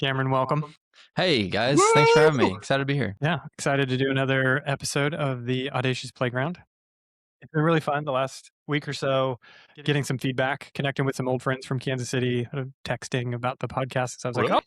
Cameron, welcome. Hey guys, thanks for having me. Excited to be here. Yeah, excited to do another episode of the Audacious Playground. It's been really fun the last week or so, getting some feedback, connecting with some old friends from Kansas City, texting about the podcast. So I was like, oh,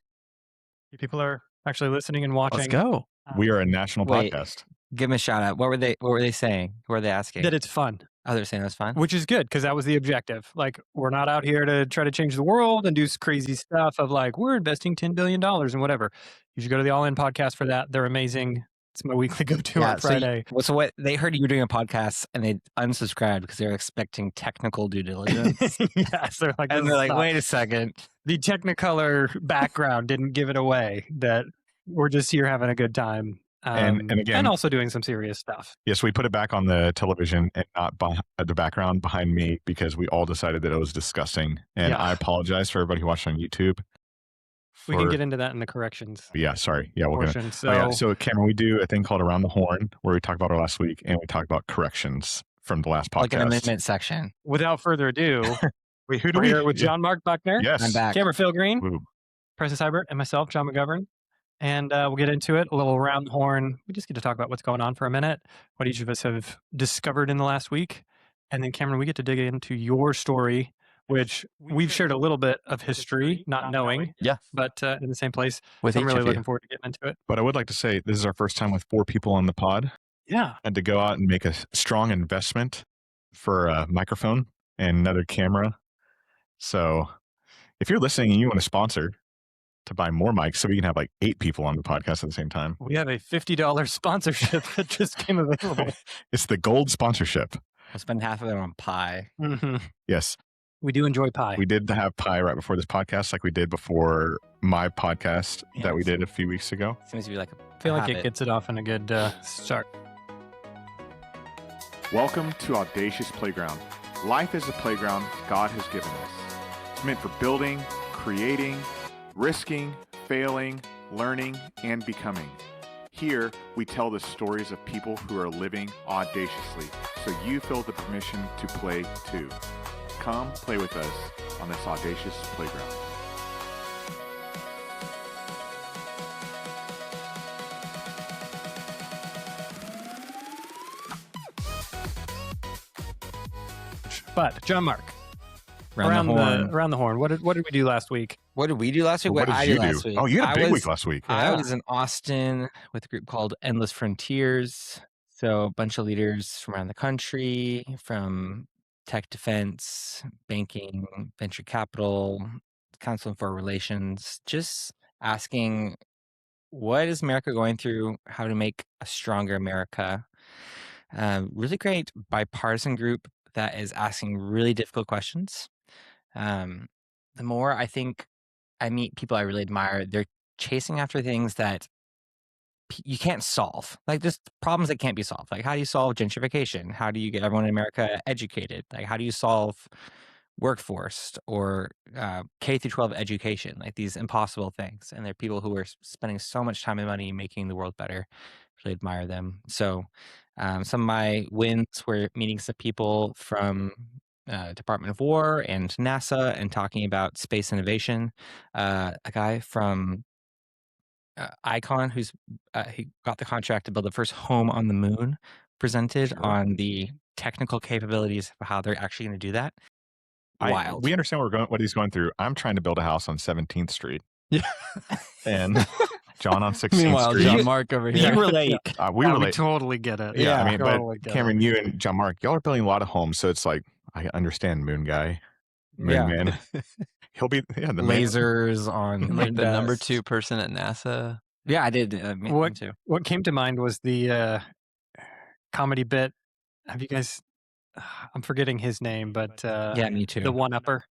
people are actually listening and watching. Let's go. We are a national Wait. podcast. Give them a shout out. What were they saying? What were they asking? That it's fun, Oh, they're saying that's fun. which is good because that was the objective. Like, we're not out here to try to change the world and do crazy stuff of like, we're investing $10 billion and whatever. You should go to the All In podcast for that. They're amazing. It's my weekly go-to on Friday. So what they heard you were doing a podcast and they unsubscribed because they were expecting technical due diligence. Yes, they're like, And they're like, wait a second. The Technicolor background didn't give it away that we're just here having a good time. And again, and also doing some serious stuff. Yes, we put it back on the television and not the background behind me because we all decided that it was disgusting. And Yeah. I apologize for everybody who watched on YouTube. We can get into that in the corrections Yeah, sorry. Yeah, we're portion. So Cameron, we do a thing called Around the Horn where we talk about our last week and we talk about corrections from the last podcast. Like an amendment section. Without further ado, Wait, who do we're here with John Mark Buckner, Yes. I'm back. Cameron Philgreen, Ooh. Precious Hybert, and myself, John McGovern. And we'll get into it, a little around the horn. We just get to talk about what's going on for a minute, what each of us have discovered in the last week. And then, Cameron, we get to dig into your story, which we've shared a little bit of history, not knowing. Yeah. But in the same place. With So I'm each really of you. looking forward to getting into it. But I would like to say this is our first time with 4 people on the pod Yeah. and to go out and make a strong investment for a microphone and another camera. So if you're listening and you want to sponsor to buy more mics so we can have like 8 people on the podcast at the same time. We have a $50 sponsorship that just came available. It's the gold sponsorship. I'll spend half of it on pie. Mhm. Yes. We do enjoy pie. We did have pie right before this podcast, like we did before my podcast that we Yes. did a few weeks ago. Seems to be like I feel like it habit. gets it off in a good start. Welcome to Audacious Playground. Life is a playground God has given us. It's meant for building, creating, risking, failing, learning, and becoming. Here, we tell the stories of people who are living audaciously, so you feel the permission to play too. Come play with us on this audacious playground. But John Mark, Around the horn. around the horn. What did we do last week? What did we do last week? What did I you did do? last week. Oh, you had a I big was- week last week. I Yeah. was in Austin with a group called Endless Frontiers. So a bunch of leaders from around the country, from tech defense, banking, venture capital, Council on Foreign Relations, just asking what is America going through, how to make a stronger America. Really great bipartisan group that is asking really difficult questions. The more I think I meet people I really admire, they're chasing after things that you can't solve, like just problems that can't be solved. Like, how do you solve gentrification? How do you get everyone in America educated? Like, how do you solve workforce or K through 12 education? Like these impossible things. And they're people who are spending so much time and money making the world better. Really admire them. So some of my wins were meeting some people from Department of War and NASA and talking about space innovation. A guy from Icon, who's he got the contract to build the first home on the moon, presented on the technical capabilities of how they're actually going to do that. Wild. We understand what he's going through. I'm trying to build a house on 17th Street. Yeah. And John on 16th Meanwhile, Street. John Mark over here. You relate. We We relate. totally get it. Yeah, I Yeah, mean, totally but get Cameron, you and John Mark, y'all are building a lot of homes. So it's like, I understand Moon Guy, Moon Yeah. Man. He'll be, the man. Lasers on And like the number windows. 2 person at NASA. Yeah, I did. Me What- too. What came to mind was the comedy bit. Have you guys? I'm forgetting his name, but Yeah, me too. the one-upper.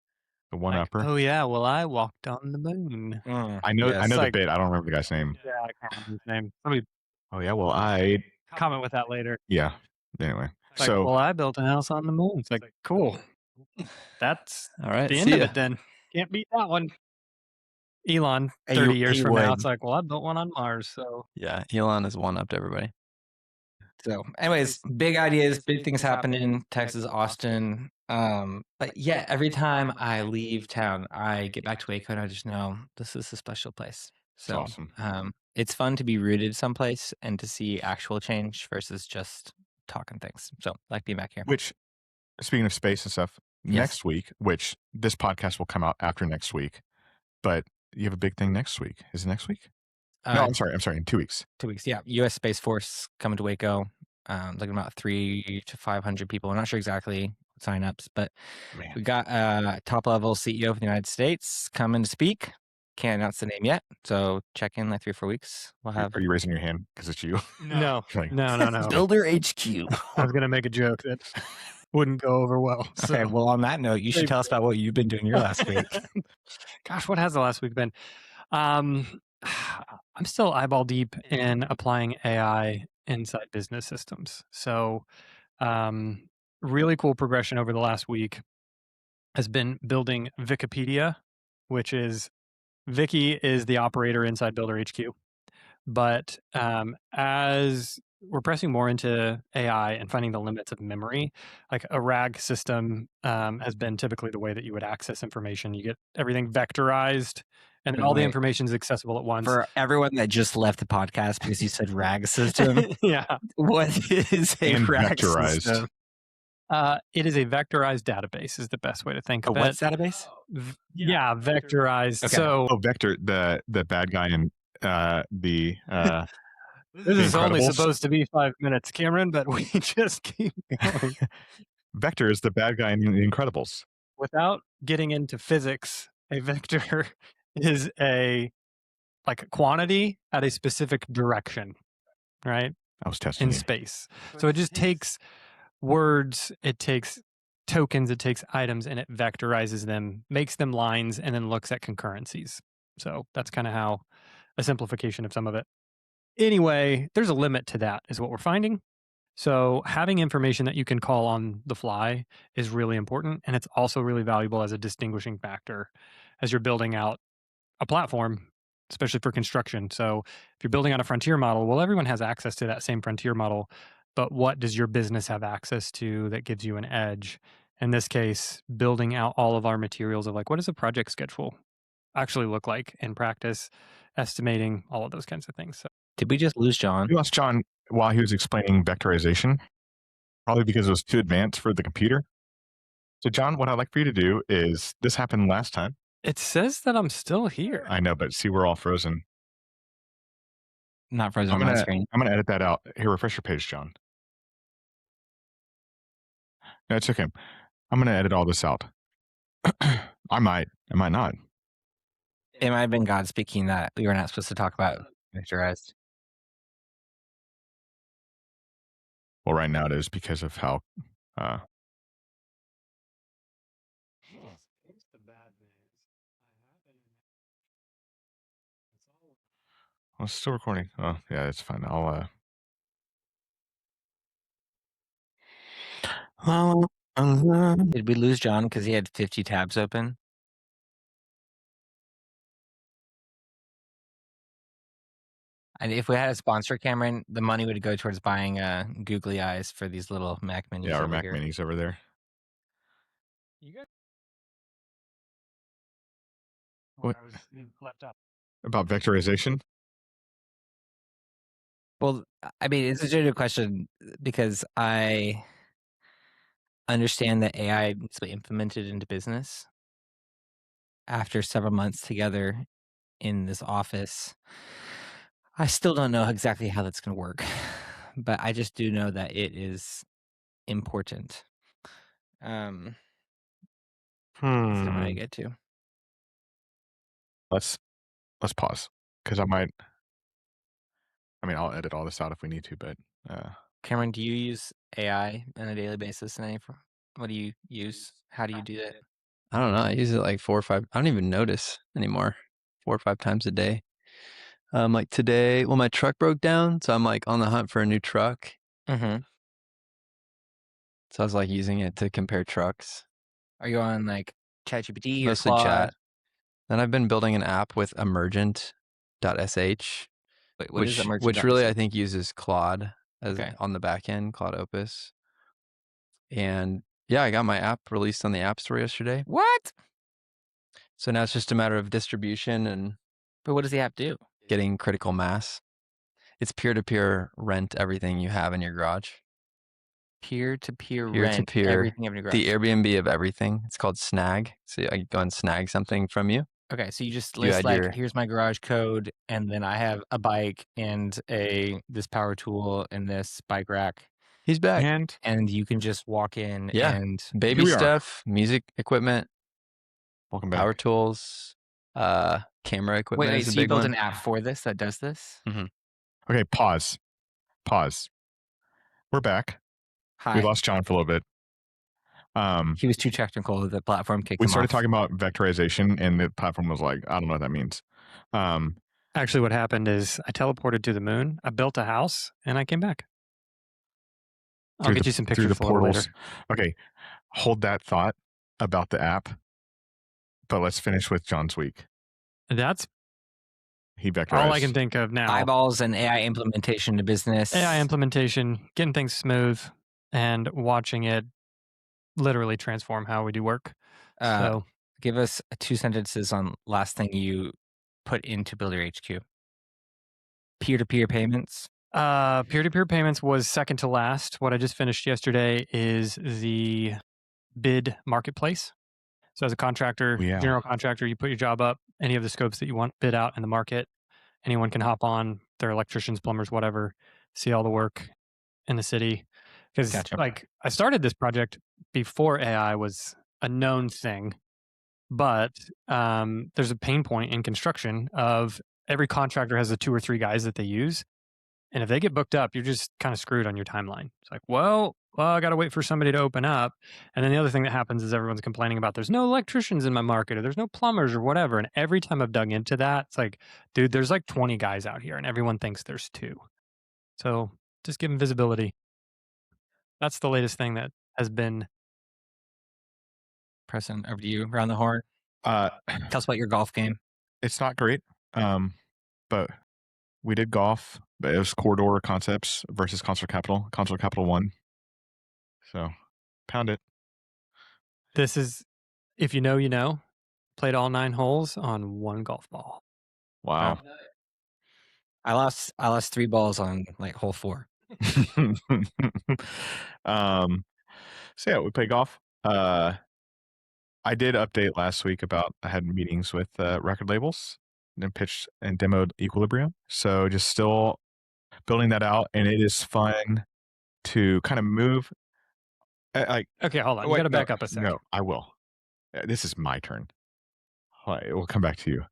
The one upper. Oh yeah, well I walked on the moon. I know yes. the like- bit. I don't remember the guy's name. Yeah, I can't remember his name. Somebody Oh yeah, well I comment with that later. yeah. Anyway. It's like, So well, I built a house on the moon. It's like, cool. That's All right. the see end of ya. it then. Can't beat that one. Elon, Hey, 30 you- years you from now, would. it's like, well, I built one on Mars. So Yeah, Elon has one upped everybody. So, anyways, big ideas, big things happening. Texas, Austin. But yeah, every time I leave town, I get back to Waco, and I just know this is a special place. So, awesome. It's fun to be rooted someplace and to see actual change versus just talking things. So, I like being back here. Which, speaking of space and stuff, next week, which this podcast will come out after next week, but you have a big thing next week. Is it next week? No, I'm sorry. In 2 weeks. 2 weeks. Yeah. U.S. Space Force coming to Waco. Looking about 300 to 500 people. I'm not sure exactly signups, but we got a top level CEO of the United States coming to speak. Can't announce the name yet, so check in like 3 or 4 weeks. We'll have. Are you raising your hand because it's you? No. Like, No. Builder HQ. I was going to make a joke that wouldn't go over well. So. Okay, well, on that note, you should tell us about what you've been doing your last week. Gosh, what has the last week been? I'm still eyeball deep in applying AI inside business systems. So, really cool progression over the last week has been building Wikipedia, which is Wiki is the operator inside Builder HQ. But as we're pressing more into AI and finding the limits of memory, like a RAG system has been typically the way that you would access information. You get everything vectorized and all the information is accessible at once. For everyone that just left the podcast because you said RAG system, yeah. What is a RAG vectorized system? It is a vectorized database is the best way to think of it. What database? Yeah, vectorized. Okay. So Vector, the bad guy in the this is only Incredibles. supposed to be 5 minutes, Cameron, but we just keep going. Vector is the bad guy in The Incredibles. Without getting into physics, a vector is a quantity at a specific direction, right? I was testing In you. space. So it just takes words, it takes tokens, it takes items, and it vectorizes them, makes them lines, and then looks at concurrencies. So that's kind of how a simplification of some of it. Anyway, there's a limit to that, is what we're finding. So having information that you can call on the fly is really important. And it's also really valuable as a distinguishing factor as you're building out a platform, especially for construction. So if you're building out a frontier model, well, everyone has access to that same frontier model. But what does your business have access to that gives you an edge? In this case, building out all of our materials of what does a project schedule actually look like in practice, estimating, all of those kinds of things. So. Did we just lose John? We lost John while he was explaining vectorization, probably because it was too advanced for the computer. So, John, what I'd like for you to do is, this happened last time. It says that I'm still here. I know, but see, we're all frozen. Not frozen on my screen. I'm going to edit that out. Here, refresh your page, John. No, it's okay. I'm going to edit all this out. I might not. It might have been God speaking that we were not supposed to talk about vectorized. Well, right now it is because of how. Here's the bad news. Well, it's still recording. Oh, yeah, it's fine. I'll. Did we lose John because he had 50 tabs open? And if we had a sponsor, Cameron, the money would go towards buying googly eyes for these little Mac minis. Yeah, our over Mac here. minis over there. You guys. What? I was left up. About vectorization? Well, I mean, it's a genuine question because I understand that AI needs to be implemented into business. After several months together in this office, I still don't know exactly how that's going to work, but I just do know that it is important. That's what I get to. Let's pause because I'll edit all this out if we need to, but Cameron, do you use AI on a daily basis? What do you use? How do you do that? I don't know. I use it like 4 or 5. I don't even notice anymore. 4 or 5 times a day. Like today, well, my truck broke down, so I'm like on the hunt for a new truck. Mm-hmm. So I was like using it to compare trucks. Are you on like ChatGPT or Mostly Claude? chat. Then I've been building an app with emergent.sh, Wait, what is which emergent.sh? really I think uses Claude. Okay. on the back end, Cloud Opus. And yeah, I got my app released on the App Store yesterday. What? So now it's just a matter of distribution and But what does the app do? getting critical mass. It's peer-to-peer rent everything you have in your garage. Peer-to-peer rent Peer-to-peer, everything in your garage. the Airbnb of everything. It's called Snag. So I go and snag something from you. Okay, so you just You list add like, your- here's my garage code, and then I have a bike and this power tool and this bike rack, He's back. and you can just walk in Yeah. and Baby Here we are. stuff, music equipment, Welcome back. power tools, camera equipment wait, is a so you big built one. an app for this that does this? Okay, pause. We're back. Hi. We lost John for a little bit. He was too technical. The platform kicked We him started off. talking about vectorization, and the platform was like, I don't know what that means. Actually, what happened is I teleported to the moon, I built a house, and I came back. I'll Through get the- you some through pictures the a little portals. later. Okay, hold that thought about the app, but let's finish with John's week. That's He vectorized. all I can think of now. Eyeballs and AI implementation to business. AI implementation, getting things smooth, and watching it literally transform how we do work. So Give us 2 sentences on last thing you put into Builder HQ. Peer-to-peer payments. peer-to-peer payments was second to last. What I just finished yesterday is the bid marketplace. So as a contractor, Oh, yeah. general contractor, you put your job up, any of the scopes that you want bid out in the market. Anyone can hop on, they're electricians, plumbers, whatever, see all the work in the city. Because Gotcha. like I started this project before AI was a known thing, but there's a pain point in construction of every contractor has the 2 or 3 guys that they use. And if they get booked up, you're just kind of screwed on your timeline. It's like, well, I got to wait for somebody to open up. And then the other thing that happens is everyone's complaining about there's no electricians in my market or there's no plumbers or whatever. And every time I've dug into that, it's like, dude, there's like 20 guys out here and everyone thinks there's 2. So just give them visibility. That's the latest thing that has been. Preston, over to you. Around the horn. Uh, Tell us about your golf game. it's not great, but we did golf, but it was Corridor Concepts versus Consular Capital. Consular Capital won. So, pound it. This is, if you know, you know. Played all 9 holes on 1 golf ball. Wow. I lost 3 balls on like hole 4. So yeah, we play golf. I did update last week about I had meetings with record labels and pitched and demoed Equilibrium. So just still building that out, and it is fun to kind of move. Like, Okay, hold on. You wait, got to no, back up a second. No, I will. This is my turn. We'll come back to you.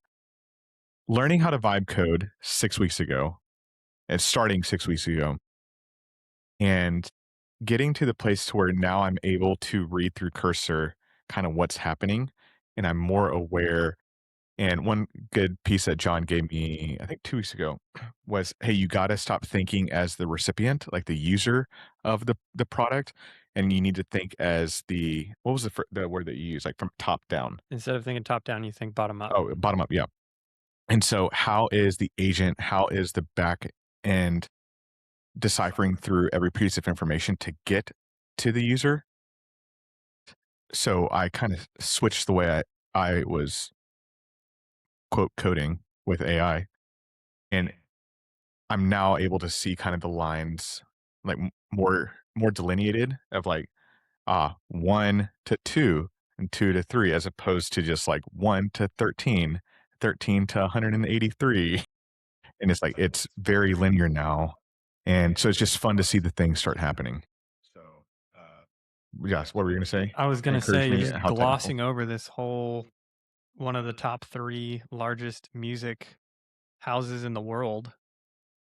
Learning how to vibe code 6 weeks ago, and starting 6 weeks ago, and getting to the place to where now I'm able to read through cursor kind of what's happening, and I'm more aware. And one good piece that John gave me, I think 2 weeks ago, was, hey, you got to stop thinking as the recipient, like the user of the product, and you need to think as what was the word that you used, like from top down? Instead of thinking top down, you think bottom up. Oh, bottom up, yeah. And so how is the agent, how is the back end deciphering through every piece of information to get to the user? So I kind of switched the way I was, quote, coding with AI. And I'm now able to see kind of the lines like more delineated of like 1 to 2 and 2 to 3, as opposed to just like 1 to 13, 13 to 183. And it's like, it's very linear now. And so it's just fun to see the things start happening. So, yes, what were you going to say? I was going to say, Encourage me you're just how technical. glossing over this whole, one of the top 3 largest music houses in the world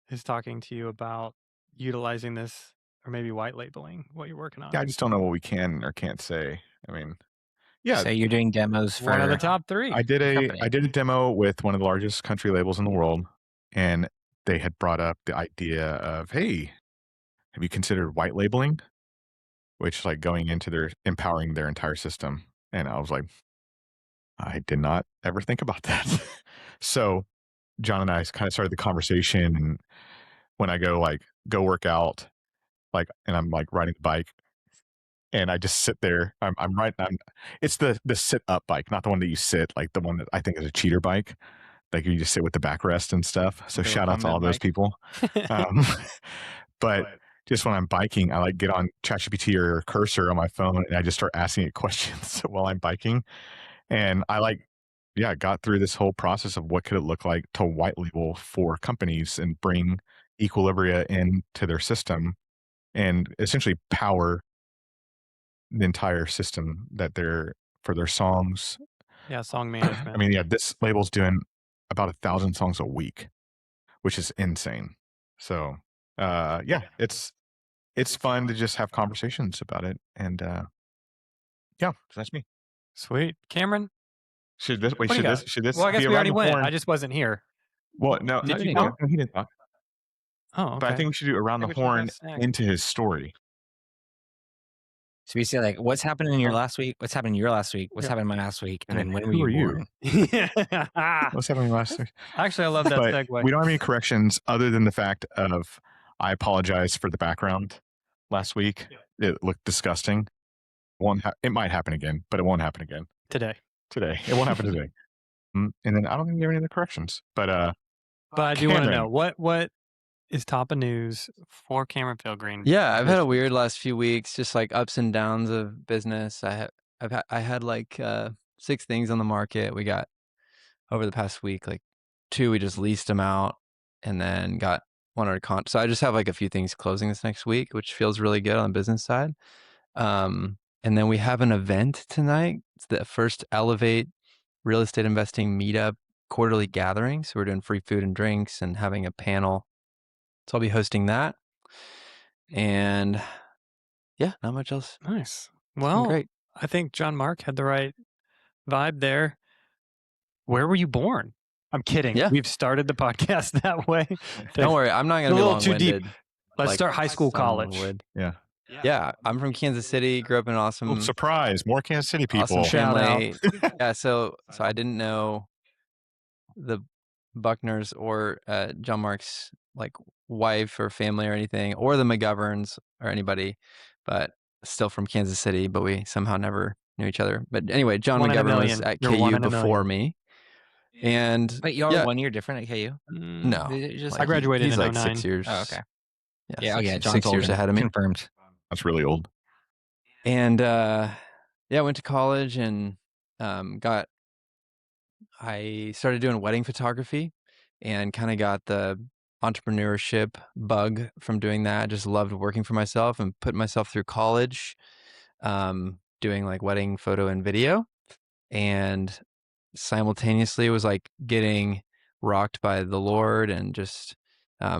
is talking to you about utilizing this or maybe white labeling what you're working on. Yeah, I just don't know what we can or can't say. I mean, yeah. So you're doing demos for one of the top 3. I did company. a demo with one of the largest country labels in the world, and they had brought up the idea of, hey, have you considered white labeling? Which, like, going into empowering their entire system. And I was like, I did not ever think about that. So John and I kind of started the conversation, and when I go work out, and I'm like riding the bike, and I just sit there. It's the sit up bike, not the one that you sit, like the one that I think is a cheater bike. Like you just sit with the backrest and stuff. So The shout out to all recumbent those bike. people. But just when I'm biking, I like get on ChatGPT or Cursor on my phone, and I just start asking it questions while I'm biking. And I got through this whole process of what could it look like to white label for companies and bring Equilibria into their system and essentially power the entire system for their songs. Yeah, song management. I mean, yeah, this label's doing about 1,000 songs a week, which is insane. So, yeah, it's fun to just have conversations about it, and yeah, so that's me. Sweet. Cameron? Should this What do you got? should this Well, I guess be we around already the went. horn? I just wasn't here. Well, no, Did you he go? didn't. He didn't talk. Oh, okay. But I think we should do around the Think we should horn have snacks. into his story. So we say like, what's happening in your Oh. last week? What's happened in your last week? What's Yeah. happened in my last week? And And then when who were are you you? born? What's happening last week? Actually, I love that But segue. we don't have any corrections other than the fact of I apologize for the background last week. It looked disgusting. It might happen again, but it won't happen again Today. It won't happen today. And then I don't think we have any other corrections. But I do want to Cameron. know what is top of news for Cameron Philgreen. Yeah, I've had this a week? weird last few weeks, just like ups and downs of business. I had like 6 things on the market. We got over the past week, like 2 we just leased them out, and then got 1 under contract. So I just have like a few things closing this next week, which feels really good on the business side. And then we have an event tonight. It's the first Elevate Real Estate Investing Meetup quarterly gathering. So we're doing free food and drinks and having a panel. So I'll be hosting that. And yeah, not much else. Nice. It's been Well, great. I think John Mark had the right vibe there. Where were you born? I'm kidding. Yeah. We've started the podcast that way. Don't worry, I'm not a going to be little too deep. long-winded. Let's like start high school, some college. would. yeah. Yeah, I'm from Kansas City. Grew up in an awesome, Surprise! More Kansas City people. awesome Shout out. family. Yeah, so I didn't know the Buckners or John Mark's like wife or family or anything, or the McGoverns or anybody, but still from Kansas City. But we somehow never knew each other. But anyway, John One in a McGovern was million. at You're one KU in a before million. me, and But y'all yeah, are 1 year different at KU? no, Just I like, graduated he's in like 09. 6 years. Oh, okay. Yeah, Yeah, six, John's 6 years older. ahead of me. Confirmed. That's really old. And yeah, I went to college and I started doing wedding photography and kind of got the entrepreneurship bug from doing that. Just loved working for myself and putting myself through college, doing like wedding photo and video, and simultaneously was like getting rocked by the Lord and just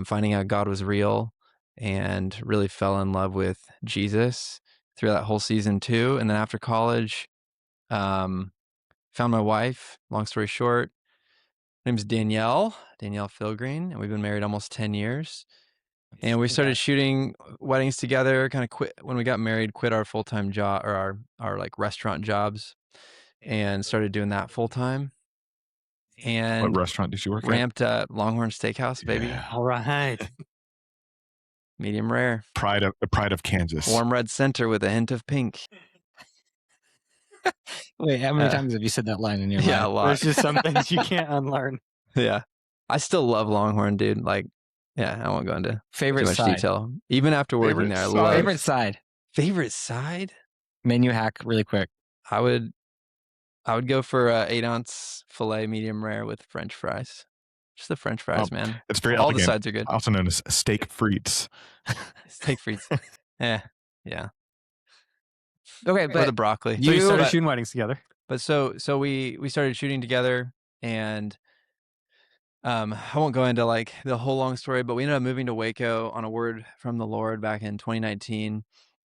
finding out God was real, and really fell in love with Jesus through that whole season too. And then after college, found my wife. Long story short, her name's Danielle Philgreen, and we've been married almost 10 years. And we started shooting weddings together, kind of quit when we got married, quit our full-time job or our like restaurant jobs, and started doing that full-time. And What restaurant did you work ramped up Longhorn Steakhouse, baby. Yeah. All right. Medium rare. The pride of Kansas. Warm red center with a hint of pink. Wait, how many times have you said that line in your Yeah, a life? lot. There's just some things you can't unlearn. Yeah. I still love Longhorn, dude. Like, yeah, I won't go into Favorite too much side. detail. Even after working Favorite there, I side. love Favorite side. favorite side. Menu hack, really quick. I would go for a 8-ounce filet medium rare with French fries. Just the French fries, man. It's very All elegant. the sides are good. Also known as steak frites. Steak frites. Yeah. Okay, Or the but broccoli. So you started but, shooting weddings together. but so we started shooting together, and I won't go into like the whole long story, but we ended up moving to Waco on a word from the Lord back in 2019,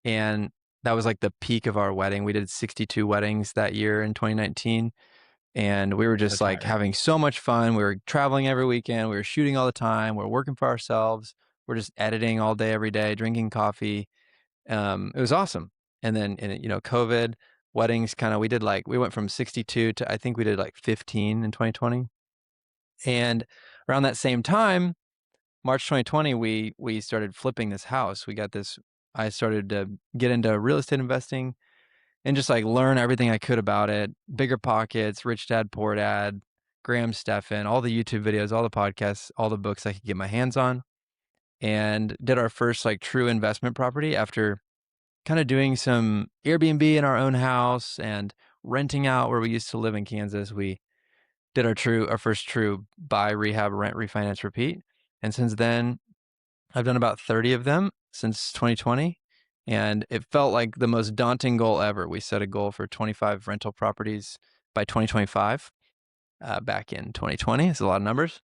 and that was like the peak of our wedding. We did 62 weddings that year in 2019, and we were just That's like right. having so much fun. We were traveling every weekend. We were shooting all the time. We were working for ourselves. We're just editing all day, every day, drinking coffee. It was awesome. And then, COVID weddings we went from 62 to I think we did like 15 in 2020. And around that same time, March 2020, we started flipping this house. We got this I started to get into real estate investing and just like learn everything I could about it. Bigger Pockets, Rich Dad Poor Dad, Graham Stephan, all the YouTube videos, all the podcasts, all the books I could get my hands on, and did our first like true investment property after kind of doing some Airbnb in our own house and renting out where we used to live in Kansas. We did our first true buy, rehab, rent, refinance, repeat. And since then, I've done about 30 of them since 2020. And it felt like the most daunting goal ever. We set a goal for 25 rental properties by 2025 back in 2020. It's a lot of numbers.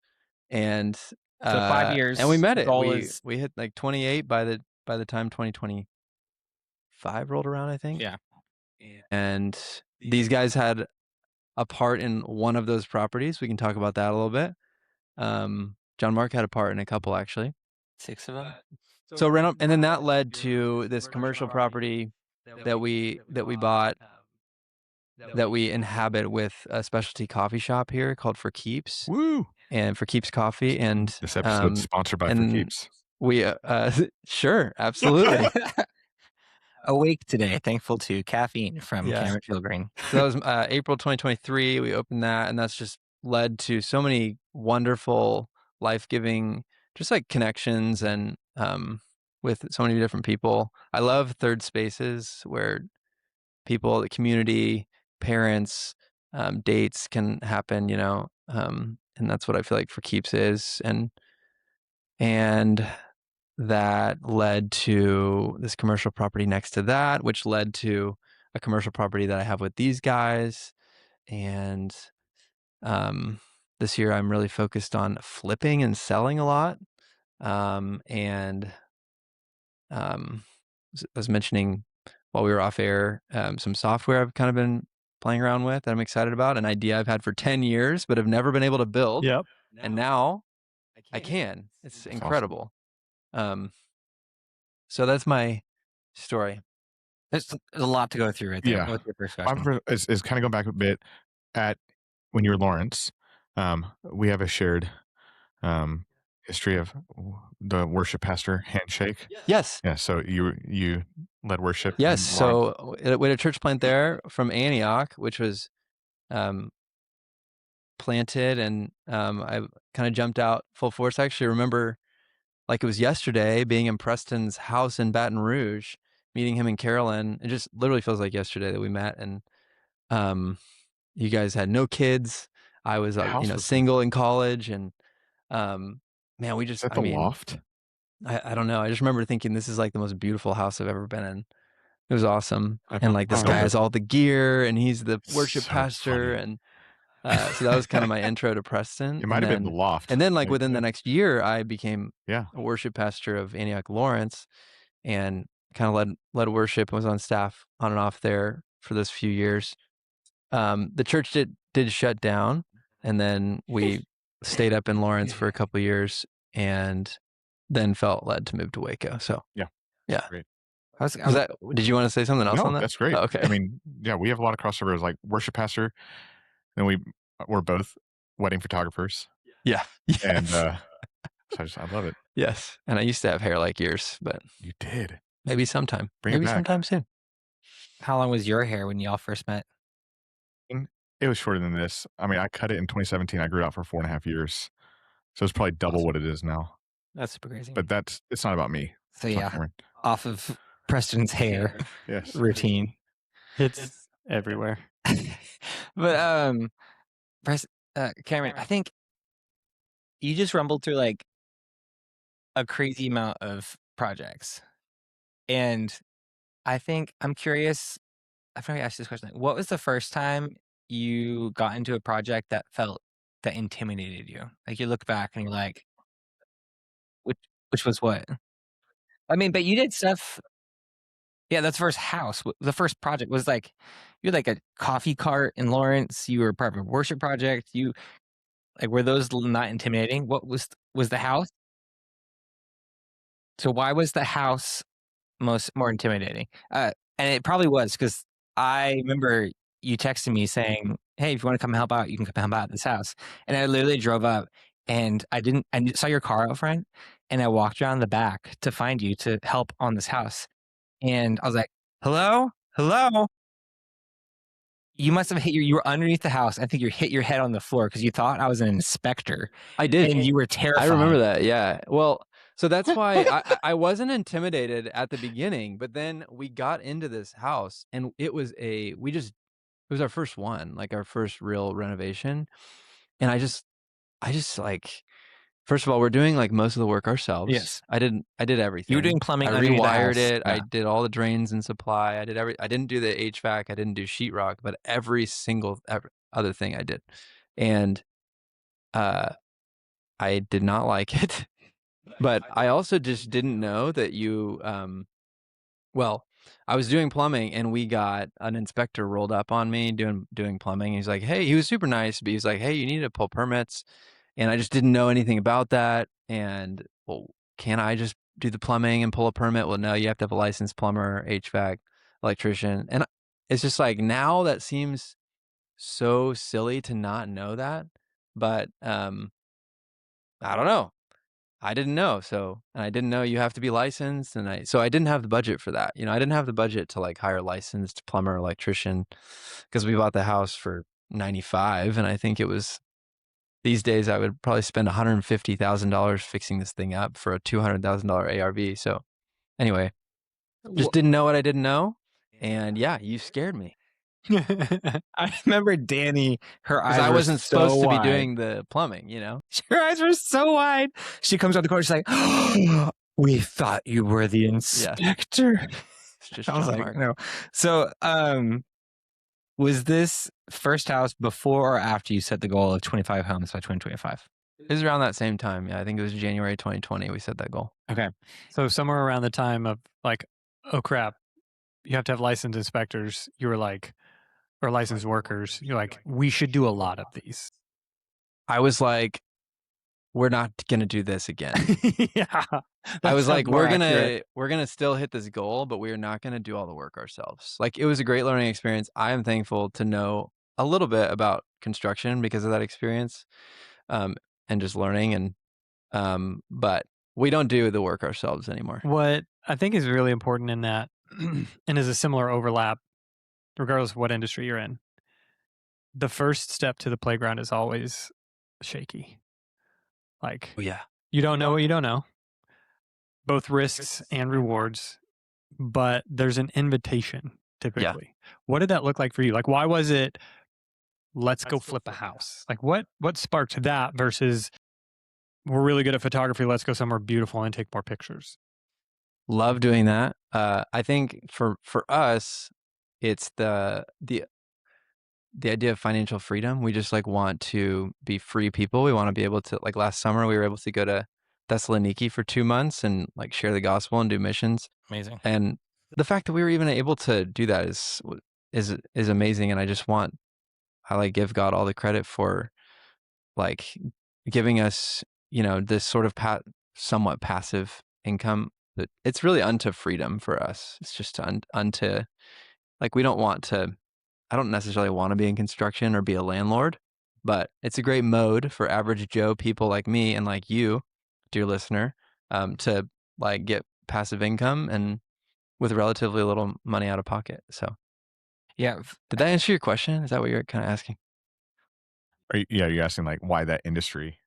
And So 5 years. and we met it. Goal We is hit like 28 by the time 2025 rolled around, I think. yeah. And these guys had a part in one of those properties. We can talk about that a little bit. John Mark had a part in a couple, actually. 6 of them. So rental, and then that led to this commercial property that we bought, that we inhabit with a specialty coffee shop here called For Keeps. Woo! And For Keeps Coffee. And This episode's sponsored by For and Keeps. we sure, absolutely. Awake today, thankful to caffeine from Yeah. Cameron Philgreen. So that was April 2023. We opened that, and that's just led to so many wonderful, life-giving, just like connections and with so many different people. I love third spaces where people, the community, parents, dates can happen, and that's what I feel like For Keeps is. And that led to this commercial property next to that, which led to a commercial property that I have with these guys. And this year I'm really focused on flipping and selling a lot. I was mentioning while we were off air, some software I've kind of been playing around with that I'm excited about, an idea I've had for 10 years, but have never been able to build. Yep. And now I can. It's That's incredible. So that's my story. There's a lot to go through right there. Yeah. What's your first question? Is kind of going back a bit at when you were Lawrence. We have a shared history of the worship pastor handshake. Yes. Yeah. So you led worship. Yes. in Lawrence. So we had a church plant there from Antioch, which was planted, and I kind of jumped out full force. I actually remember like it was yesterday being in Preston's house in Baton Rouge, meeting him and Carolyn. It just literally feels like yesterday that we met. And you guys had no kids. I was single in college, and man, we just Is that the loft? I don't know. I just remember thinking this is like the most beautiful house I've ever been in. It was awesome. I've- And like this I've guy never- has all the gear, and he's the worship So pastor. funny. And so that was kind of my intro to Preston. It might have been the loft. And then like Maybe. within the next year, I became Yeah. a worship pastor of Antioch Lawrence, and kind of led worship and was on staff on and off there for those few years. The church did shut down, and then we stayed up in Lawrence for a couple of years, and then felt led to move to Waco. So Yeah. yeah. Great. Did you want to say something else No, on that? that's great. Oh, okay. I mean, yeah, we have a lot of crossovers, like worship pastor, and we're both wedding photographers, Yeah. and Yes. so I love it. Yes. And I used to have hair like yours, but You did. maybe sometime. Bring it Maybe back. sometime soon. How long was your hair when y'all first met? It was shorter than this. I mean, I cut it in 2017. I grew it out for 4.5 years, so it's probably double what it is now. That's super crazy. But it's not about me. So It's about yeah, Cameron. off of Preston's hair Yes. routine. It's everywhere. But Cameron, I think you just rumbled through like a crazy amount of projects, and I think I'm curious. I've never asked this question. What was the first time you got into a project that intimidated you? Like you look back and you're like, which was what? I mean, but you did stuff. Yeah, that's the first house. The first project was like, you had like a coffee cart in Lawrence. You were part of a worship project. Were those not intimidating? What was the house? So why was the house more intimidating? And it probably was because I remember you texting me saying, "Hey, if you want to come help out, you can come help out at this house." And I literally drove up, and I saw your car out front, and I walked around the back to find you to help on this house. And I was like, hello? Hello? You must have you were underneath the house. I think you hit your head on the floor because you thought I was an inspector. I did. And you were terrified. I remember that. Yeah. Well, so that's why I wasn't intimidated at the beginning, but then we got into this house and it was our first one, like our first real renovation. And I just like, first of all, we're doing like most of the work ourselves. Yes. I did everything. You were doing plumbing I underneath the rewired house. it. Yeah. I did all the drains and supply. I didn't do the HVAC. I didn't do sheetrock, but every single other thing I did. And I did not like it. But I also just didn't know that you well, I was doing plumbing and we got an inspector rolled up on me doing plumbing. He's like, "Hey," he was super nice, but he's like, "Hey, you need to pull permits." And I just didn't know anything about that. And, well, can I just do the plumbing and pull a permit? Well, no, you have to have a licensed plumber, HVAC, electrician. And it's just like, now that seems so silly to not know that. But I don't know. I didn't know. And I didn't know you have to be licensed. So I didn't have the budget for that. I didn't have the budget to like hire a licensed plumber, electrician, because we bought the house for $95. And I think it was, these days I would probably spend $150,000 fixing this thing up for a $200,000 ARV. So anyway, just didn't know what I didn't know. And yeah, you scared me. I remember Danny, her eyes Because I were wasn't so supposed to be wide. doing the plumbing, Her eyes were so wide. She comes out the corner, she's like, oh, we thought you were the inspector. It's just I was John like, Mark. no. So was this first house before or after you set the goal of 25 homes by 2025? It was around that same time. Yeah, I think it was January 2020 we set that goal. Okay. So somewhere around the time of like, oh crap, you have to have licensed inspectors. You were like, or licensed workers. You're like, we should do a lot of these. I was like, we're not going to do this again. Yeah. I was like, more we're accurate. going to still hit this goal, but we're not going to do all the work ourselves. Like, it was a great learning experience. I am thankful to know a little bit about construction because of that experience, and just learning. But we don't do the work ourselves anymore. What I think is really important in that, and is a similar overlap, regardless of what industry you're in, the first step to the playground is always shaky. Like, Oh, yeah. you don't know what you don't know, both risks and rewards, but there's an invitation typically. What did that look like for you? Like, why was it, let's go flip a house? Like, what sparked that versus, we're really good at photography, let's go somewhere beautiful and take more pictures? Love doing that. I think for us, it's the idea of financial freedom. We just like want to be free people. We want to be able to, like, last summer we were able to go to Thessaloniki for 2 months and like share the gospel and do missions. Amazing. And the fact that we were even able to do that is amazing. And I like give God all the credit for like giving us, this sort of somewhat passive income. That it's really unto freedom for us. It's just unto, like, we don't want to, I don't necessarily want to be in construction or be a landlord, but it's a great mode for average Joe people like me and like you, dear listener, to like get passive income and with relatively little money out of pocket. So yeah. Did that answer your question? Is that what you're kind of asking? You're asking like why that industry?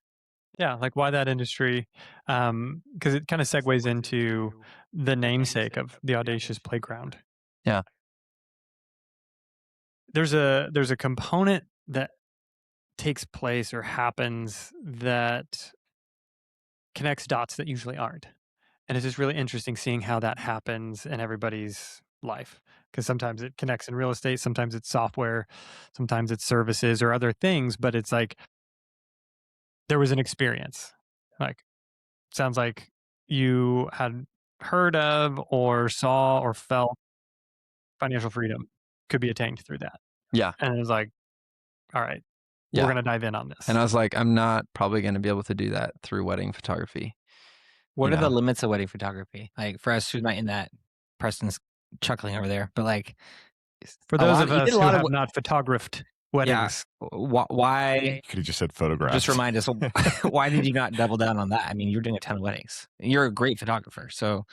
Yeah, like why that industry? Because it kind of segues into the namesake of the Audacious Playground. Yeah. There's a component that takes place or happens that connects dots that usually aren't. And it's just really interesting seeing how that happens in everybody's life. Because sometimes it connects in real estate, sometimes it's software, sometimes it's services or other things, but it's like there was an experience. Like, sounds like you had heard of or saw or felt financial freedom could be attained through that. Yeah. And it was like, all right, Yeah. we're going to dive in on this. And I was like, I'm not probably going to be able to do that through wedding photography. What You are the know? limits of wedding photography? Like for us who's not in that, Preston's chuckling over there, but like For a those lot- of you us did a who lot of have not photographed weddings. Why? You could have just said photographs. Just remind us, why did you not double down on that? I mean, you're doing a ton of weddings. You're a great photographer. So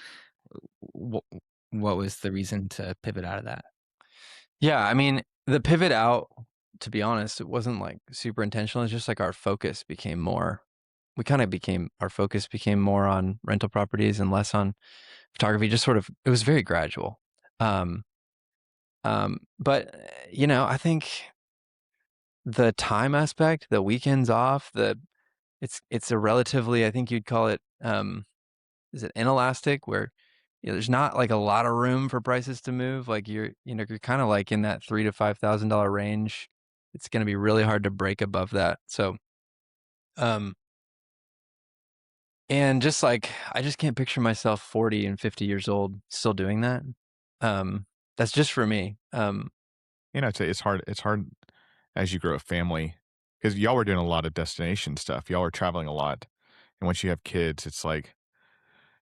what was the reason to pivot out of that? Yeah, I mean, the pivot out, to be honest, it wasn't like super intentional. It's just like our focus became more, our focus became more on rental properties and less on photography. Just sort of, it was very gradual. But I think the time aspect, the weekends off, it's a relatively, I think you'd call it, is it inelastic, where there's not like a lot of room for prices to move. Like you're kind of like in that $3,000 to $5,000 range. It's going to be really hard to break above that. So, and just like, I just can't picture myself 40 and 50 years old still doing that. That's just for me. I'd say it's hard as you grow a family, because y'all were doing a lot of destination stuff. Y'all were traveling a lot. And once you have kids, it's like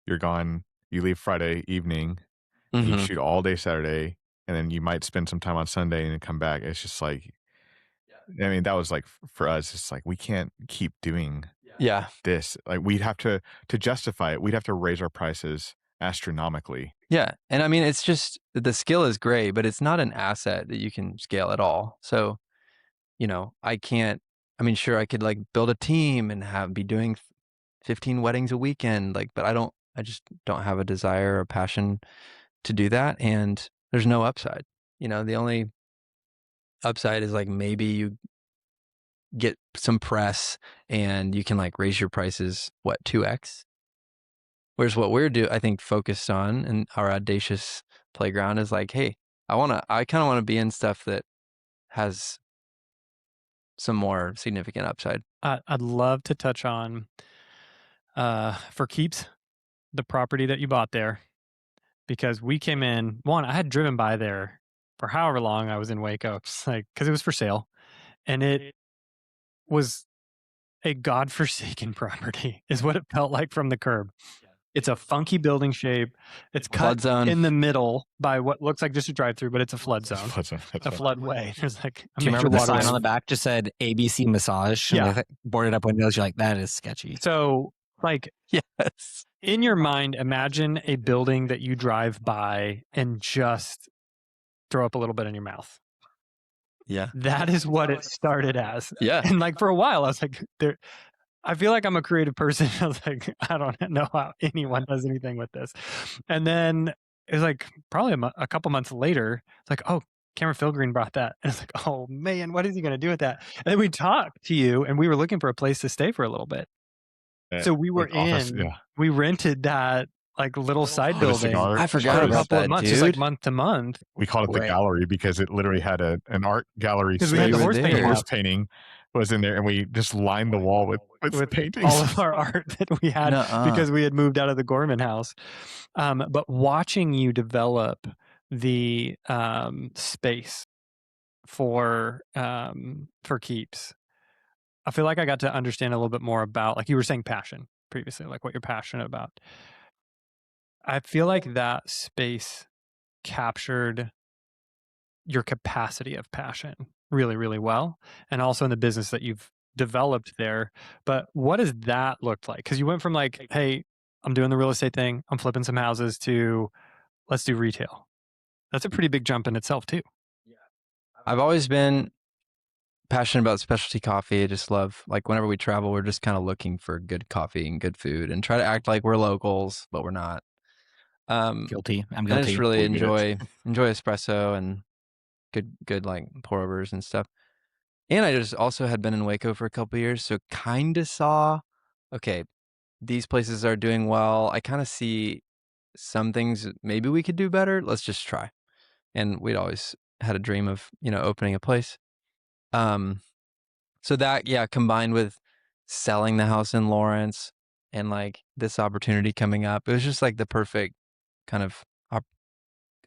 you're gone, you leave Friday evening, and you shoot all day Saturday, and then you might spend some time on Sunday and then come back. It's just like, I mean, that was like, for us, it's like, we can't keep doing this. Like, we'd have to justify it, we'd have to raise our prices astronomically. Yeah. And I mean, it's just, the skill is great, but it's not an asset that you can scale at all. So, sure, I could like build a team and be doing 15 weddings a weekend, but I just don't have a desire or passion to do that. And there's no upside. The only upside is like maybe you get some press and you can like raise your prices, 2x? Whereas what I think focused on in our Audacious Playground is like, hey, I kind of want to be in stuff that has some more significant upside. I'd love to touch on, for keeps, the property that you bought there, because we came in, I had driven by there for however long I was in Waco, because it was for sale, and it was a godforsaken property, is what it felt like from the curb. It's a funky building shape. It's cut in the middle by what looks like just a drive-through, but it's a flood zone. A floodway. There's like a Do you remember the sign waterway on the back just said ABC Massage? Yeah. And they boarded up windows. You're like, that is sketchy. So, yes, in your mind, imagine a building that you drive by and just throw up a little bit in your mouth. Yeah. That is what it started as. Yeah. And for a while, I was like, I feel like I'm a creative person. I was like, I don't know how anyone does anything with this. And then it was like probably a couple months later, it's like, oh, Cameron Philgreen brought that. And it's like, oh man, what is he going to do with that? And then we talked to you and we were looking for a place to stay for a little bit. So we were we rented that little side building. I forgot about a couple of months, dude. just like month to month. We called it the gallery because it literally had an art gallery. Because we had the horse painting was in there, and we just lined the wall with paintings. All of our art that we had because we had moved out of the Gorman house. But watching you develop the space for keeps, I feel like I got to understand a little bit more about, like you were saying, passion previously, like what you're passionate about. I feel like that space captured your capacity of passion really, really well, and also in the business that you've developed there. But what does that look like? Because you went from like, hey, I'm doing the real estate thing, I'm flipping some houses, to let's do retail. That's a pretty big jump in itself too. I've always been passionate about specialty coffee. I just love, whenever we travel, we're just kind of looking for good coffee and good food and try to act like we're locals, but we're not. Guilty. I'm I guilty. just really enjoy espresso and good pour overs and stuff. And I just also had been in Waco for a couple of years, so kind of saw, okay, these places are doing well. I kind of see some things maybe we could do better. Let's just try. And we'd always had a dream of opening a place. So that, combined with selling the house in Lawrence and this opportunity coming up, it was just the perfect kind of,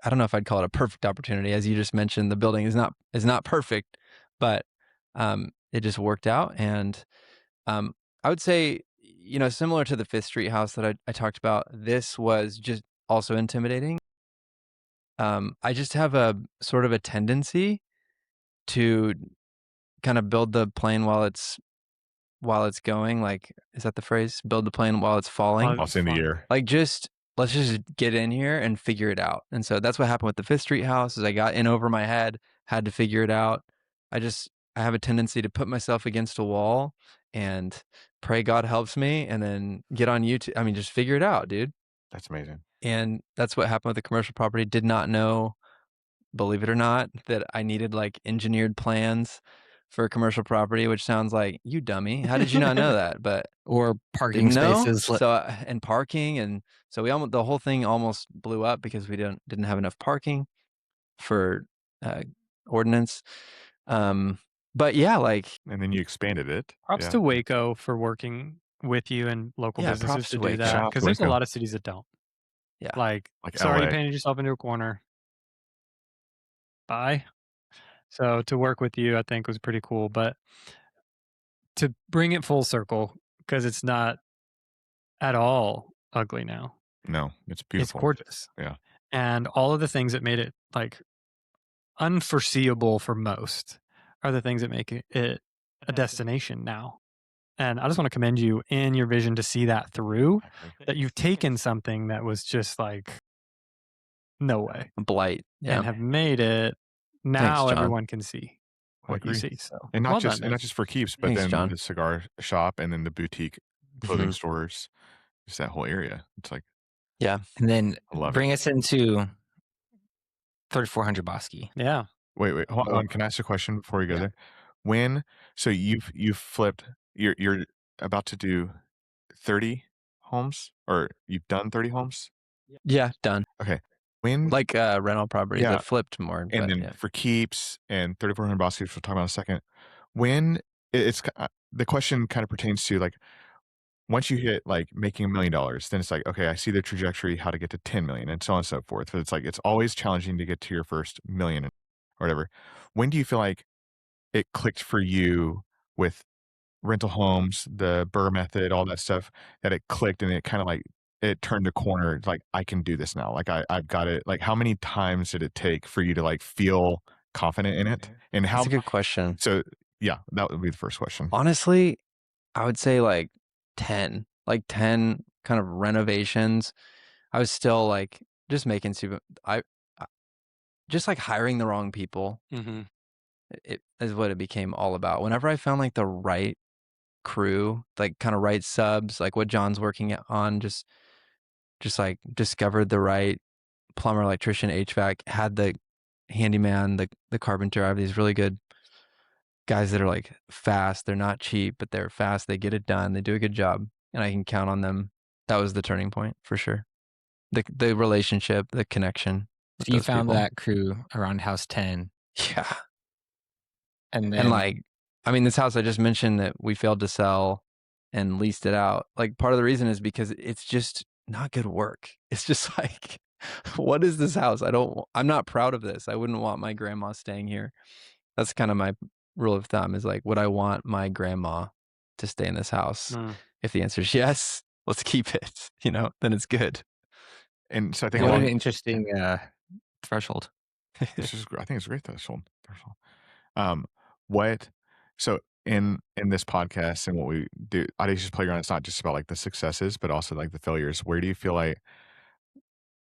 I don't know if I'd call it a perfect opportunity. As you just mentioned, the building is not perfect, but it just worked out. And I would say, similar to the Fifth Street house that I talked about, this was just also intimidating. I just have a sort of a tendency to kind of build the plane while it's going. Like, is that the phrase? Build the plane while it's falling. While it's in the Fine. air. Like, let's just get in here and figure it out. And so that's what happened with the Fifth Street house. Is I got in over my head, had to figure it out. I have a tendency to put myself against a wall and pray God helps me, and then get on YouTube. I mean, just figure it out, dude. That's amazing. And that's what happened with the commercial property. Did not know, believe it or not, that I needed like engineered plans for commercial property, which sounds like, you dummy. How did you not know that? But Or parking didn't know. spaces. So and parking, and so the whole thing almost blew up because we didn't have enough parking for ordinance. But yeah, like, And then you expanded it. Props Yeah. to Waco for working with you and local Yeah, businesses props to to do Waco. that, Shout out because to there's a Waco. lot of cities that don't. Yeah. Like Like sorry, you LA. painted yourself into a corner. Bye. So to work with you, I think was pretty cool. But to bring it full circle, because it's not at all ugly now. No, it's It's beautiful. gorgeous. Yeah. And all of the things that made it like unforeseeable for most are the things that make it a destination now. And I just want to commend you in your vision to see that through, that you've taken something that was just like, no way, blight. Yeah. and have made it. Thanks, Now John. everyone can see I what you agree. see. So And not well just done, and man. not just for keeps, but Thanks, then John. the cigar shop and then the boutique clothing Mhm. stores, just that whole area. It's like, Yeah. And then I love bring it. us into 3400 Bosky. Yeah. Wait, hold on. Can I ask a question before we go Yeah. there? When you've flipped, you're about to do 30 homes, or you've done 30 homes? Yeah, done. Okay. When Like rental properties Yeah. that flipped more, and but then yeah. for keeps and 3400 Bosky, which we'll talk about in a second. When it's the question kind of pertains to like, once you hit like making $1 million, then it's like, okay, I see the trajectory, how to get to 10 million and so on and so forth. But it's like, it's always challenging to get to your first million or whatever. When do you feel like it clicked for you with rental homes, the Burr method, all that stuff, that it clicked and it kind of like, it turned a corner? It's like, I can do this now. Like I've got it. Like, how many times did it take for you to like feel confident in it? And how, That's a good question. so yeah, that would be the first question. Honestly, I would say like 10 kind of renovations. I was still like just making I just like hiring the wrong people. Mm-hmm. It is what it became all about. Whenever I found like the right crew, like kind of right subs, like what John's working on, just like discovered the right plumber, electrician, HVAC, had the handyman, the carpenter. I have these really good guys that are like fast. They're not cheap, but they're fast. They get it done. They do a good job, and I can count on them. That was the turning point for sure. The relationship, the connection. with So you those found people. that crew around house 10. Yeah. And then And like, I mean, this house I just mentioned that we failed to sell and leased it out. Like, part of the reason is because it's just not good work. It's just like, what is this house? I'm not proud of this. I wouldn't want my grandma staying here. That's kind of my rule of thumb, is like, would I want my grandma to stay in this house? Mm. If the answer is yes, let's keep it, then it's good. And so I think what along an interesting threshold. I think it's a great threshold. What so in this podcast and what we do, Audacious Playground, it's not just about like the successes, but also like the failures. Where do you feel like,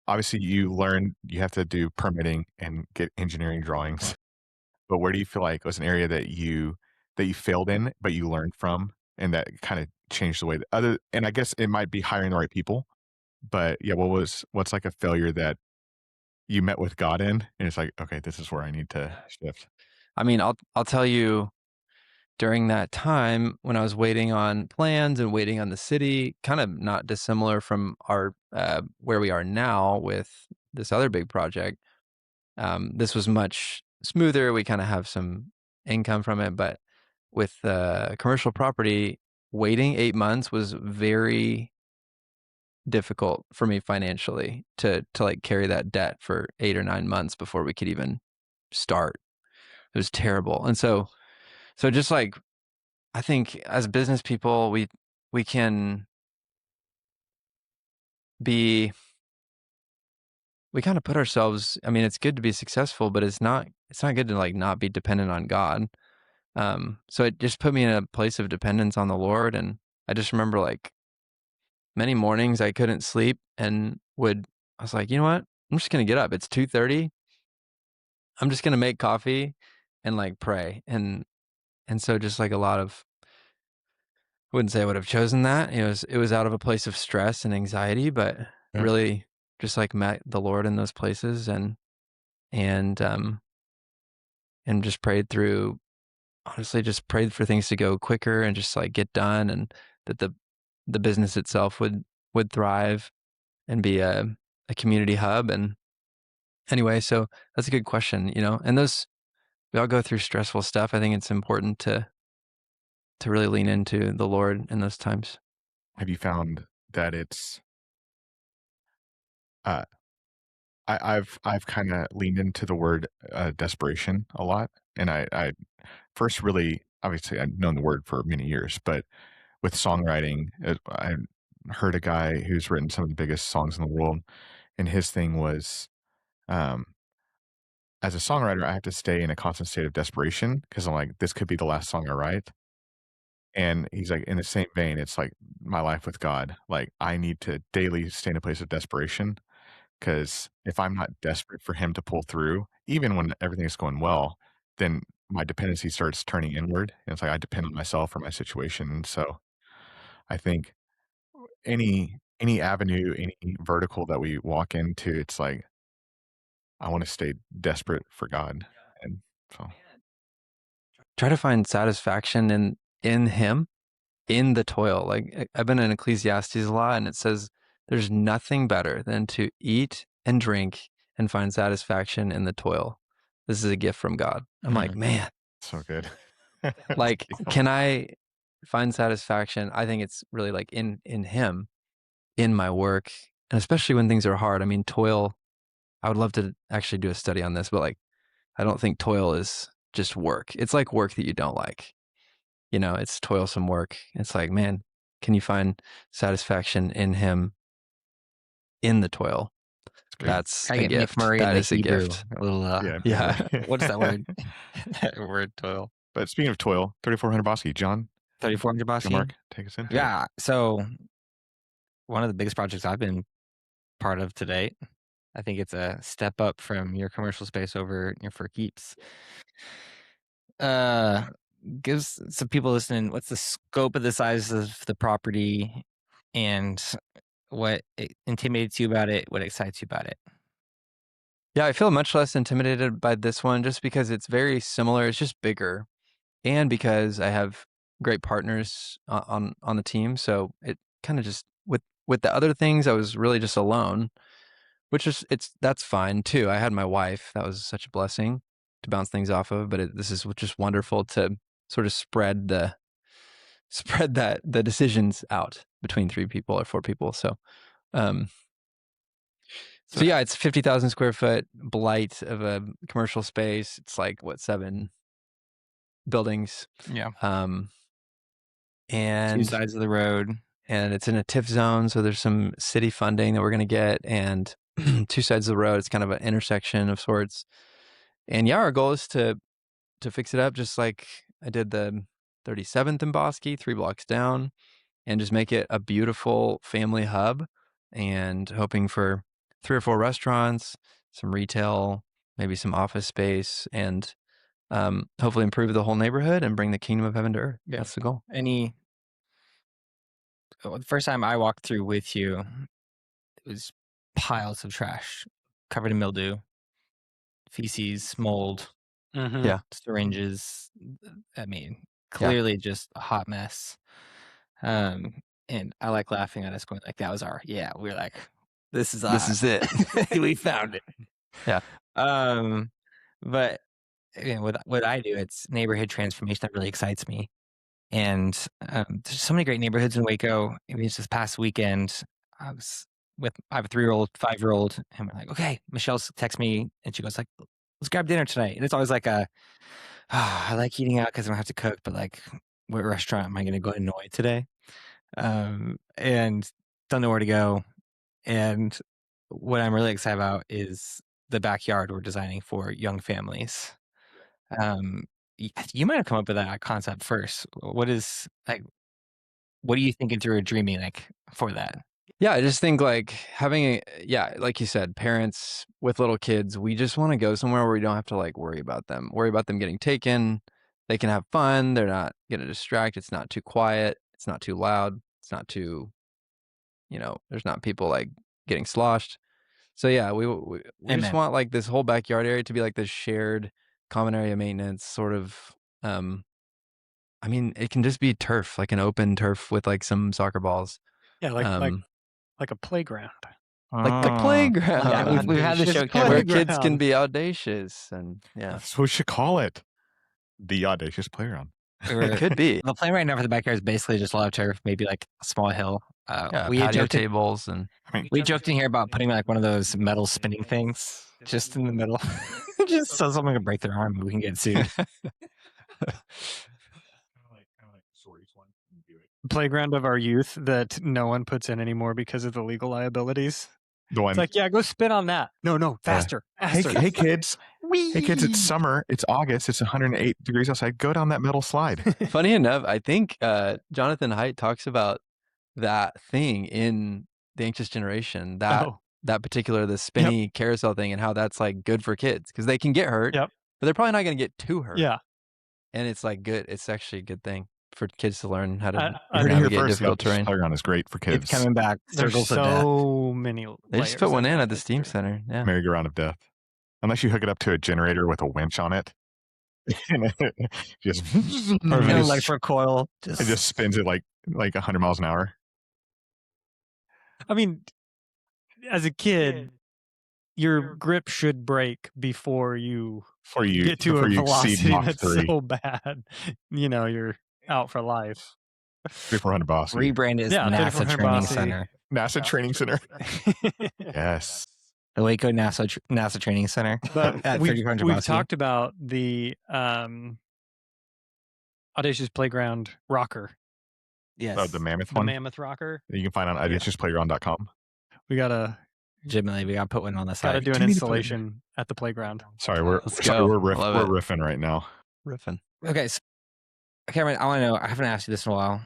obviously you learn you have to do permitting and get engineering drawings, but where do you feel like was an area that you failed in, but you learned from, and that kind of changed the way that and I guess it might be hiring the right people, but yeah, what's like a failure that you met with God in, and it's like, okay, this is where I need to shift. I mean, I'll tell you, during that time when I was waiting on plans and waiting on the city, kind of not dissimilar from our where we are now with this other big project. This was much smoother. We kind of have some income from it, but with commercial property, waiting 8 months was very difficult for me financially to like carry that debt for 8 or 9 months before we could even start. It was terrible. And so just like, I think as business people, we can be, we kind of put ourselves, I mean, it's good to be successful, but it's not good to like not be dependent on God. So it just put me in a place of dependence on the Lord. And I just remember like many mornings I couldn't sleep and I was like, you know what? I'm just going to get up. It's 2:30. I'm just going to make coffee and like pray. And so just like a lot of, I wouldn't say I would have chosen that. It was out of a place of stress and anxiety, but Yeah. really just like met the Lord in those places and just prayed through, honestly, just prayed for things to go quicker and just like get done, and that the business itself would thrive and be a community hub. And anyway, so that's a good question, and we all go through stressful stuff. I think it's important to really lean into the Lord in those times. Have you found that it's uh I've kind of leaned into the word desperation a lot, and I first really, obviously I've known the word for many years, but with songwriting, I heard a guy who's written some of the biggest songs in the world, and his thing was, um, as a songwriter, I have to stay in a constant state of desperation because I'm like, this could be the last song I write. And he's like, in the same vein, it's like my life with God. Like, I need to daily stay in a place of desperation, because if I'm not desperate for him to pull through, even when everything's going well, then my dependency starts turning inward. And it's like I depend on myself or my situation. And so I think any avenue, any vertical that we walk into, it's like I want to stay desperate for God. And so Try to find satisfaction in Him, in the toil. Like I've been in Ecclesiastes a lot, and it says there's nothing better than to eat and drink and find satisfaction in the toil. This is a gift from God. I'm like, man, so good. like, can I find satisfaction? I think it's really like in Him, in my work, and especially when things are hard. I mean, toil. I would love to actually do a study on this, but like, I don't think toil is just work. It's like work that you don't like. It's toilsome work. It's like, man, can you find satisfaction in Him in the toil? That's I a get gift. McMurray in That the is a Hebrew. gift. A little, Yeah. what is that word? That word, toil. But speaking of toil, 3400 Bosky, John 3400 Bosky. Mark, take us into it. Yeah. So one of the biggest projects I've been part of to date. I think it's a step up from your commercial space over for keeps. Gives some people listening what's the scope of the size of the property and what intimidates you about it, what excites you about it. Yeah, I feel much less intimidated by this one just because it's very similar. It's just bigger, and because I have great partners on the team. So it kind of just with the other things, I was really just alone, which is that's fine too. I had my wife. That was such a blessing to bounce things off of. But this is just wonderful to sort of spread the decisions out between 3 people or 4 people. So So yeah, it's 50,000 square foot blight of a commercial space. It's like 7 buildings. Yeah. 2 And sides of the road. And it's in a TIF zone, so there's some city funding that we're going to get, and 2 sides of the road. It's kind of an intersection of sorts. And yeah, our goal is to fix it up just like I did the 37th in Bosque, 3 blocks down, and just make it a beautiful family hub, and hoping for 3 or 4 restaurants, some retail, maybe some office space, and hopefully improve the whole neighborhood and bring the kingdom of heaven to earth. Yeah. That's the goal. The first time I walked through with you, it was piles of trash covered in mildew, feces, mold, Yeah. syringes. I mean, clearly just a hot mess. And I like laughing at us going like, that was we're like, this is it. We found it. Yeah. But again, what I do, it's neighborhood transformation that really excites me. And there's so many great neighborhoods in Waco. I mean, this past weekend, I have a 3-year-old, 5-year-old, and we're like, okay, Michelle's text me, and she goes like, let's grab dinner tonight. And it's always like I like eating out because I don't have to cook, but like, what restaurant am I going to go annoy today? And don't know where to go. And what I'm really excited about is the backyard we're designing for young families. you might have come up with that concept first. What is like? What are you thinking through or dreaming like for that? Yeah, I just think like having like you said, parents with little kids, we just want to go somewhere where we don't have to like worry about them getting taken. They can have fun. They're not going to distract. It's not too quiet. It's not too loud. It's not too, there's not people like getting sloshed. So yeah, we just Amen. want like this whole backyard area to be like this shared common area maintenance sort of, I mean, it can just be turf, like an open turf with like some soccer balls. Yeah, like a playground. Like the playground. Yeah, we've had this Audacious show, Cameron. where kids can Playground. be audacious and That's what we should call it. The Audacious Playground. it could be. The plan right now for the backyard is basically just a lot of turf, maybe like a small hill. We patio joked tables and we joked in here about putting like one of those metal spinning things just in the middle, just so someone can break their arm and we can get sued. Playground of our youth that no one puts in anymore because of the legal liabilities. The one. It's like, yeah, go spin on that. No, faster. Hey kids. Whee! Hey kids, it's summer. It's August. It's 108 degrees outside. Go down that metal slide. funny enough, I think Jonathan Haidt talks about that thing in The Anxious Generation, that particular the spinny carousel thing, and how that's like good for kids because they can get hurt, but they're probably not going to get too hurt. Yeah, and it's like good. It's actually a good thing for kids to learn how to You heard it here navigate first. difficult The terrain. Playground is great for kids. It's coming back. there's Circles of death. so many. They just put one in at the Steam Center. Yeah, Merry-go-round of death. Unless you hook it up to a generator with a winch on it. And it just Or an electric coil. it just spins it like 100 miles an hour. I mean, as a kid, your grip should break before you get to a velocity that's so bad. You're out for life. 3400 Bossy. Rebrand as Yeah, NASA 3400 Training Bossy. Center. NASA Training Center. Yes. The Waco NASA Training Center. But at we've 3400 Bossy. talked about the Audacious Playground rocker. Yes. Oh, the mammoth The one mammoth rocker. that you can find on audaciousplayground.com. We gotta Legitimately, we got to put one on the side. do an Do you need to put installation at the playground. Sorry, we're Let's go. we're Love it. riffing right now. riffing. Okay, so, Cameron, I want to know, I haven't asked you this in a while.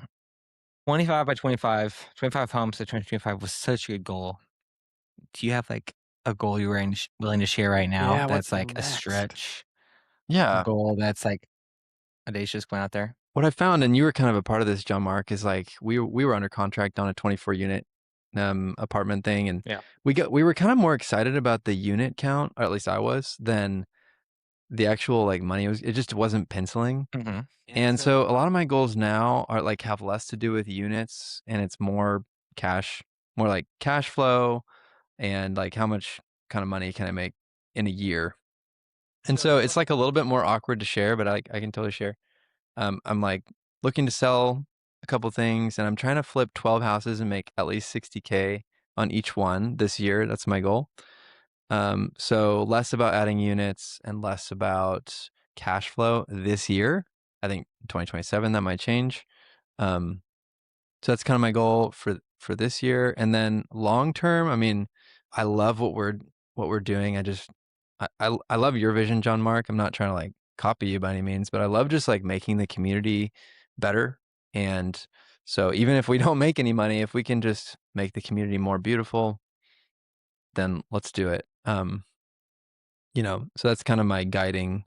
25 by 25 homes to 2025 was such a good goal. Do you have like a goal you're willing to share right now Yeah, that's what's like next? a stretch Yeah. goal that's like audacious going out there? What I found, and you were kind of a part of this, John Mark, is like we were under contract on a 24 unit apartment thing, and we were kind of more excited about the unit count, or at least I was, than the actual like money. It just wasn't penciling. Mm-hmm. And so a lot of my goals now are like have less to do with units, and it's more like cash flow, and like how much kind of money can I make in a year. And so it's like a little bit more awkward to share, but I can totally share. I'm like looking to sell a couple things, and I'm trying to flip 12 houses and make at least 60K on each one this year. That's my goal. So less about adding units and less about cash flow this year. I think 2027 that might change. So that's kind of my goal for this year. And then long term, I mean, I love what we're doing. I love your vision, John Mark. I'm not trying to like copy you by any means, but I love just like making the community better. And so even if we don't make any money, if we can just make the community more beautiful, then let's do it. So that's kind of my guiding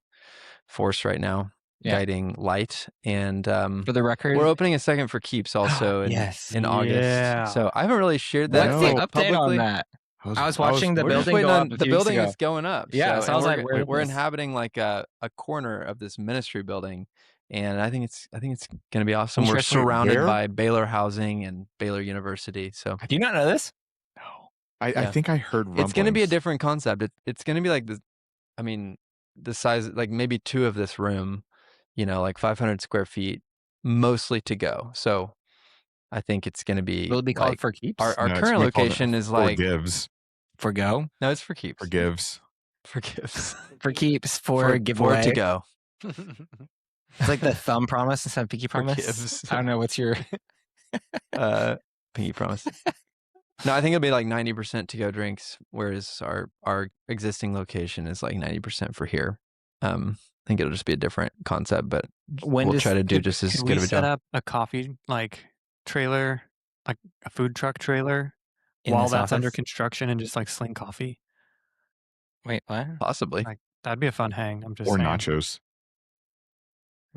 force right now, guiding light. And For the record, we're opening a second for Keeps also in August. Yeah. So I haven't really shared that. what's the update publicly. on that? I was watching the We're just building waiting go on up. the building is going up. Yeah, so I was like, we're inhabiting like a corner of this ministry building, and I think it's going to be awesome. We're Interesting. surrounded Where? by Baylor Housing and Baylor University. So Do you not know this? No. I think I heard rumblings. it's going to be a different concept. It's going to be like this. I mean, the size, like maybe two of this room, like 500 square feet, mostly to go. So I think it's going to be. Will it be called like, For Keeps? Our No, it's current gonna be called location is For like Gives. For Go? no, it's for Keeps. For Gives. For Gives. For Keeps, for giveaway. For to go. It's like the thumb promise instead of pinky promise. Gives. I don't know. What's your... Pinky promise. No, I think it'll be like 90% to go drinks, whereas our existing location is like 90% for here. think it'll just be a different concept, but When we'll try to do just as could good we of a set job. up a coffee trailer, like a food truck trailer, in while this that's under office? construction and just sling coffee? Wait, what? Possibly. Like that'd be a fun hang. I'm just Or saying. nachos.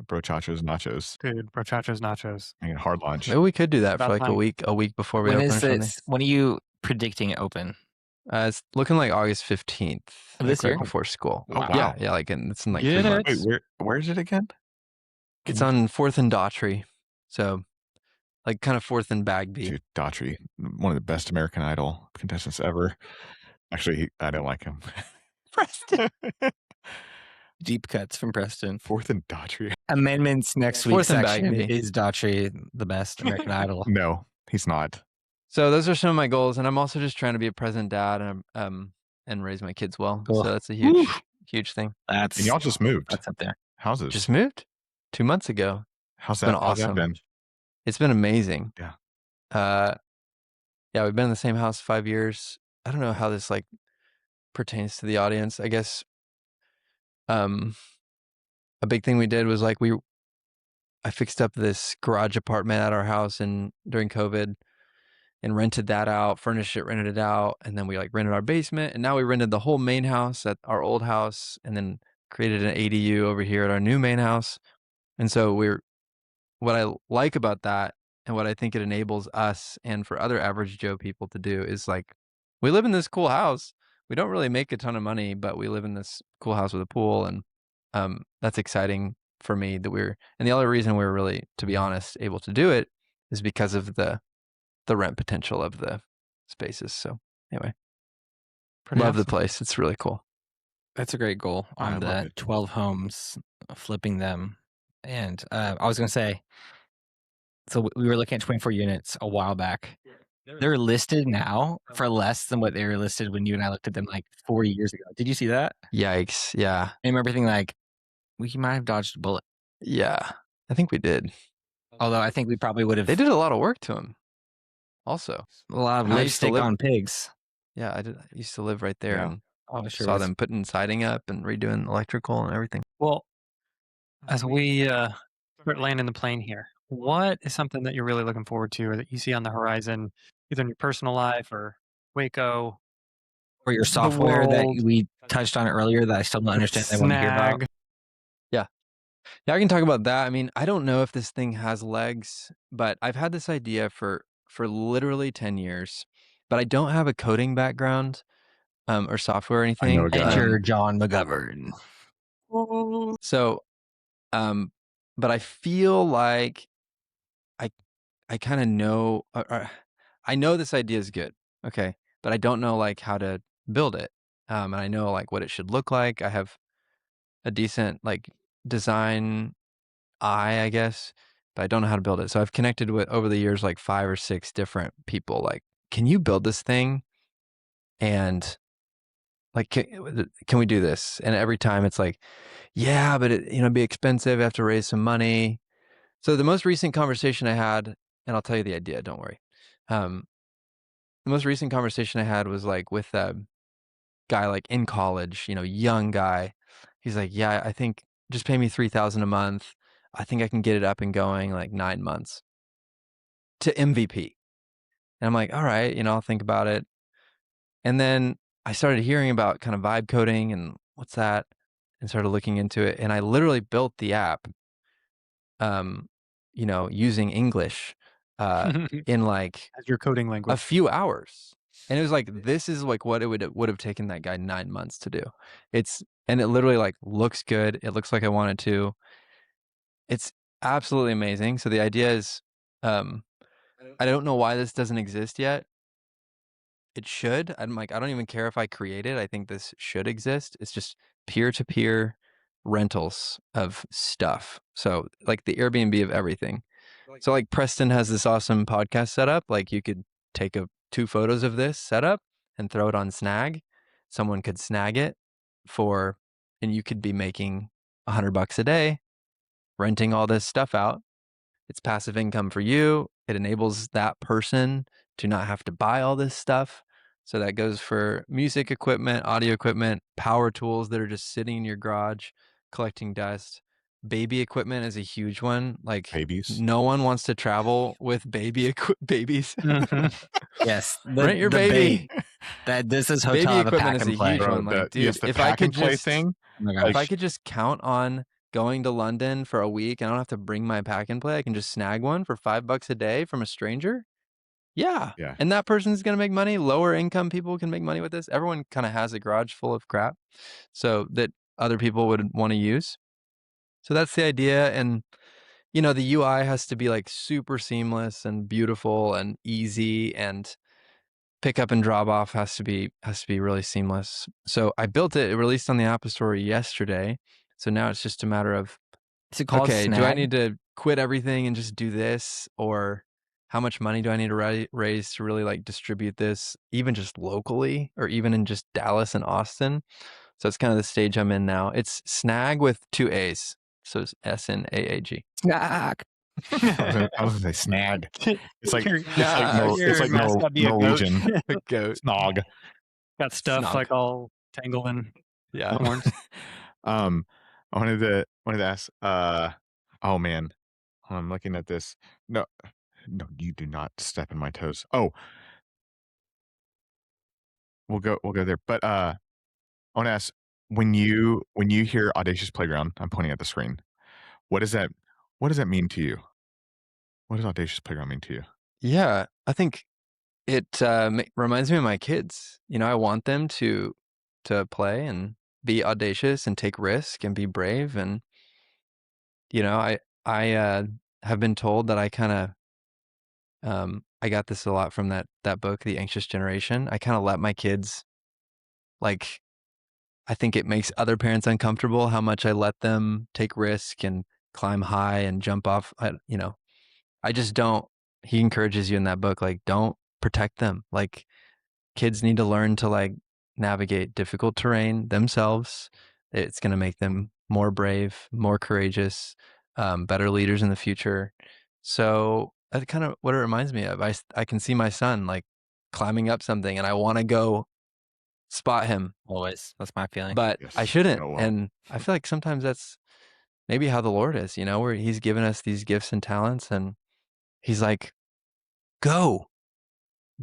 Brochachos, nachos. Dude, brochachos, nachos. And hard lunch. Maybe we could do that for about like time. a week before we When open is or something. this? When are you predicting it open? It's looking like August 15th, Of like this right year? before school. Oh, Wow. wow. Yeah, it's in like Get 3 it? months. Wait, where is it again? It's on 4th and Daughtry, so like kind of 4th and Bagby. Dude, Daughtry, one of the best American Idol contestants ever. Actually, I don't like him. Preston. Deep cuts from Preston. 4th and Daughtry. Amendments next week's Fourth and section. Bagby. Is Daughtry the best American Idol? No, he's not. So those are some of my goals, and I'm also just trying to be a present dad and raise my kids well. Cool. So that's a huge thing. That's And y'all just moved. that's up there. How's it? Just moved 2 months ago. How's been that? How's that awesome. been? It's been amazing. Yeah. Yeah, we've been in the same house 5 years. I don't know how this like pertains to the audience. I guess a big thing we did was like I fixed up this garage apartment at our house during COVID and rented that out, furnished it, rented it out, and then we like rented our basement, and now we rented the whole main house at our old house, and then created an ADU over here at our new main house. And so what I like about that and what I think it enables us and for other average Joe people to do is like, we live in this cool house. We don't really make a ton of money, but we live in this cool house with a pool, and that's exciting for me and the other reason we were really, to be honest, able to do it is because of the rent potential of the spaces. So anyway, Pretty love the awesome. place. It's really cool. That's a great goal I on love the it. 12 homes, flipping them. And I was going to say, so we were looking at 24 units a while back. They're listed now for less than what they were listed when you and I looked at them like 4 years ago. Did you see that? Yikes. Yeah. I remember thinking like, we might have dodged a bullet. Yeah. I think we did. Although I think we probably would have They did a lot of work to them also. a lot of I used to lipstick live- on pigs. Yeah, I used to live right there Yeah. and Oh, sure. saw them putting siding up and redoing electrical and everything. Well, as we start landing the plane here, what is something that you're really looking forward to or that you see on the horizon, either in your personal life or Waco? Or your software that world, we touched on earlier that I still don't understand. I want to hear about. Snag. Yeah, I can talk about that. I mean, I don't know if this thing has legs, but I've had this idea for literally 10 years, but I don't have a coding background or software or anything. know a guy. Enter John McGovern. So, but I feel like I kind of know, I know this idea is good. Okay. But I don't know like how to build it. And I know like what it should look like. I have a decent like design eye, I guess, but I don't know how to build it. So I've connected with over the years, like 5 or 6 different people. Like, can you build this thing? And like, can we do this? And every time it's like, yeah, but it'd be expensive. I have to raise some money. So the most recent conversation I had, and I'll tell you the idea, don't worry. The most recent conversation I had was like with a guy like in college, young guy. He's like, yeah, I think just pay me $3,000 a month. I think I can get it up and going like 9 months to MVP. And I'm like, all right, I'll think about it. And then I started hearing about kind of vibe coding and what's that, and started looking into it. And I literally built the app, using English in like As your coding language. a few hours. And it was like, this is like what it would have taken that guy 9 months to do. And it literally like looks good. It looks like I wanted to. It's absolutely amazing. So the idea is, I don't know why this doesn't exist yet. It should. I'm like, I don't even care if I create it. I think this should exist. It's just peer-to-peer rentals of stuff. So like the Airbnb of everything. So like Preston has this awesome podcast setup. Like you could take 2 photos of this setup and throw it on Snag. Someone could snag it and you could be making $100 a day renting all this stuff out. It's passive income for you. It enables that person to not have to buy all this stuff. So that goes for music equipment, audio equipment, power tools that are just sitting in your garage, collecting dust. Baby equipment is a huge one. Like Babies. no one wants to travel with babies. Yes, Rent your the baby. That this is Baby hotel have a equipment pack is and a play. huge Bro, one. Like, yes, dude, the if I pack could and play just thing. Oh my if gosh. I could just count on going to London for a week and I don't have to bring my pack and play, I can just snag one for $5 a day from a stranger. Yeah. Yeah. And that person's going to make money. Lower income people can make money with this. Everyone kind of has a garage full of crap so that other people would want to use. So that's the idea. And, you know, the UI has to be like super seamless and beautiful and easy, and pick up and drop off has to be really seamless. So I built it. It released on the App Store yesterday. So now it's just a matter of, Is it called okay, Snag? do I need to quit everything and just do this, or how much money do I need to raise to really like distribute this, even just locally or even in just Dallas and Austin? So it's kind of the stage I'm in now. It's Snag with 2 A's. So it's SNAAG. Snag. I was gonna say snag. It's like Your- it's like mascot be a goat. Norwegian. A goat. Snog. Got stuff Snog. like all tangled in Yeah. horns. I wanted to ask. Oh man, I'm looking at this. No, you do not step in my toes. Oh, we'll go there. But I want to ask, when you hear Audacious Playground, I'm pointing at the screen. What does that mean to you? What does Audacious Playground mean to you? Yeah, I think it reminds me of my kids. You know, I want them to play and be audacious and take risk and be brave. And you know, I have been told that I kind of I got this a lot from that book, The Anxious Generation. I kind of let my kids, like, I think it makes other parents uncomfortable how much I let them take risk and climb high and jump off. You know, I just don't. He encourages you in that book, like, don't protect them. Like, kids need to learn to like navigate difficult terrain themselves. It's going to make them more brave, more courageous, better leaders in the future. So that's kind of what it reminds me of. I can see my son like climbing up something and I want to go spot him, Always. That's my feeling. but Yes. I shouldn't. Oh, wow. And I feel like sometimes that's maybe how the Lord is, you know, where he's given us these gifts and talents and he's like, go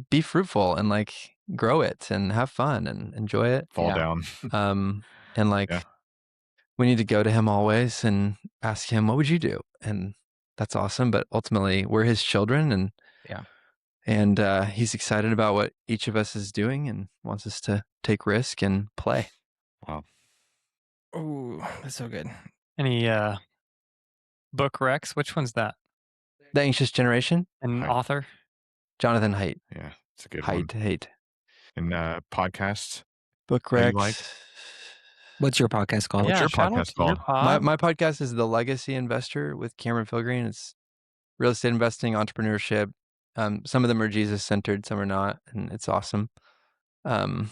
be fruitful and like grow it and have fun and enjoy it. Fall Yeah. down. And like, Yeah. we need to go to him always and ask him, what would you do? And that's awesome. But ultimately we're his children, and Yeah. and he's excited about what each of us is doing and wants us to take risk and play. Wow. Ooh, that's so good. Any book recs? Which one's that? The Anxious Generation, And Hi. author? Jonathan Haidt. Yeah, it's a good one. Haidt. And podcasts. Book That you recs. like? What's your podcast called? What's your shout out podcast to your called? My podcast is The Legacy Investor with Cameron Philgreen. It's real estate investing, entrepreneurship. Some of them are Jesus centered, some are not, and it's awesome. And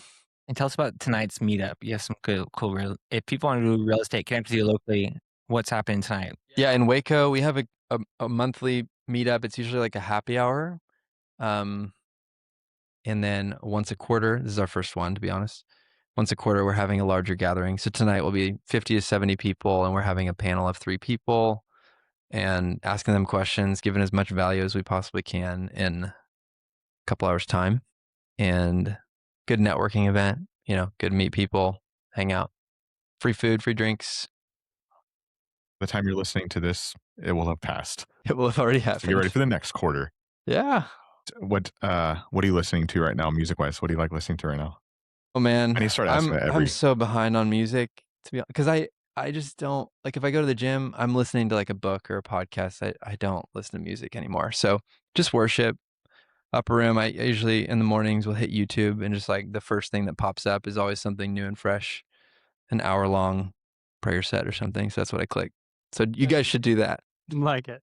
tell us about tonight's meetup. You have some cool. If people want to do real estate, connect with you locally. What's happening tonight? Yeah, in Waco, we have a monthly meetup. It's usually like a happy hour. And then once a quarter, this is our first one, to be honest. Once a quarter, we're having a larger gathering. So tonight will be 50 to 70 people, and we're having a panel of 3 people and asking them questions, giving as much value as we possibly can in a couple hours' time. And good networking event, you know, good to meet people, hang out, free food, free drinks. The time you're listening to this, it will have passed. It will have already So happened. get ready for the next quarter. Yeah. What are you listening to right now, music wise? What do you like listening to right now? Oh man, I need to start asking that I'm so behind on music, to be honest, because I just don't, like, if I go to the gym, I'm listening to like a book or a podcast. I don't listen to music anymore. So just worship, upper room. I usually in the mornings will hit YouTube, and just like the first thing that pops up is always something new and fresh, an hour long prayer set or something. So that's what I click. So you guys should do that. Like it.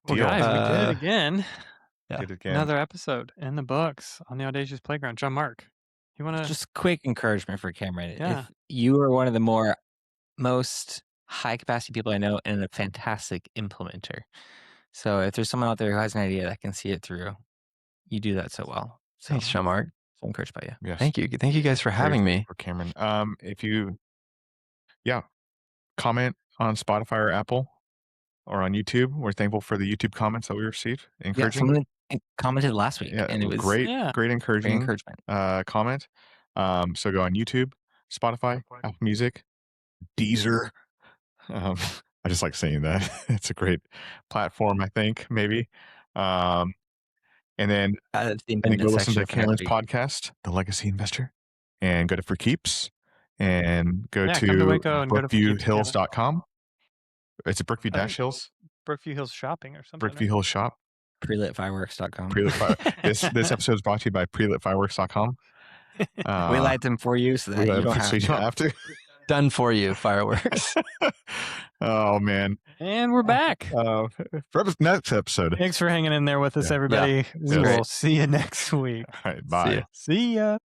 Well, Deal. guys, we did it again. Yeah. Did it again. Another episode in the books on the Audacious Playground. John Mark, you want to? Just quick encouragement for Cameron. Yeah. If you are one of the most high capacity people I know and a fantastic implementer. So if there's someone out there who has an idea that can see it through, you do that so well. So Thanks, Sean Mark. so encouraged by you. Yes. Thank you. Thank you guys for having me. For Cameron. If you comment on Spotify or Apple or on YouTube. We're thankful for the YouTube comments that we received. Yeah, Encouraging. someone commented last week, Yeah, and it was great Yeah. encouraging encouragement. comment. So go on YouTube, Spotify, Apple Music, Deezer. I just like saying that. It's a great platform, I think, maybe. And then The go amendment listen to section for next Cameron's week. podcast, The Legacy Investor, and go to For Keeps, and go Yeah, to come to Waco and go to For Keeps together. brookviewhills.com. It's a Brookview I think- Dash Hills, Brookview Hills Shopping or something. Brookview Hills Shop. Prelitfireworks.com. This episode is brought to you by prelitfireworks.com. We light them for you so that you don't have so you to. don't have to. Done for you, fireworks. Oh man. And we're back. For next episode. Thanks for hanging in there with us, Yeah. everybody. We Yeah. will see you next week. All right, bye. See ya. See ya.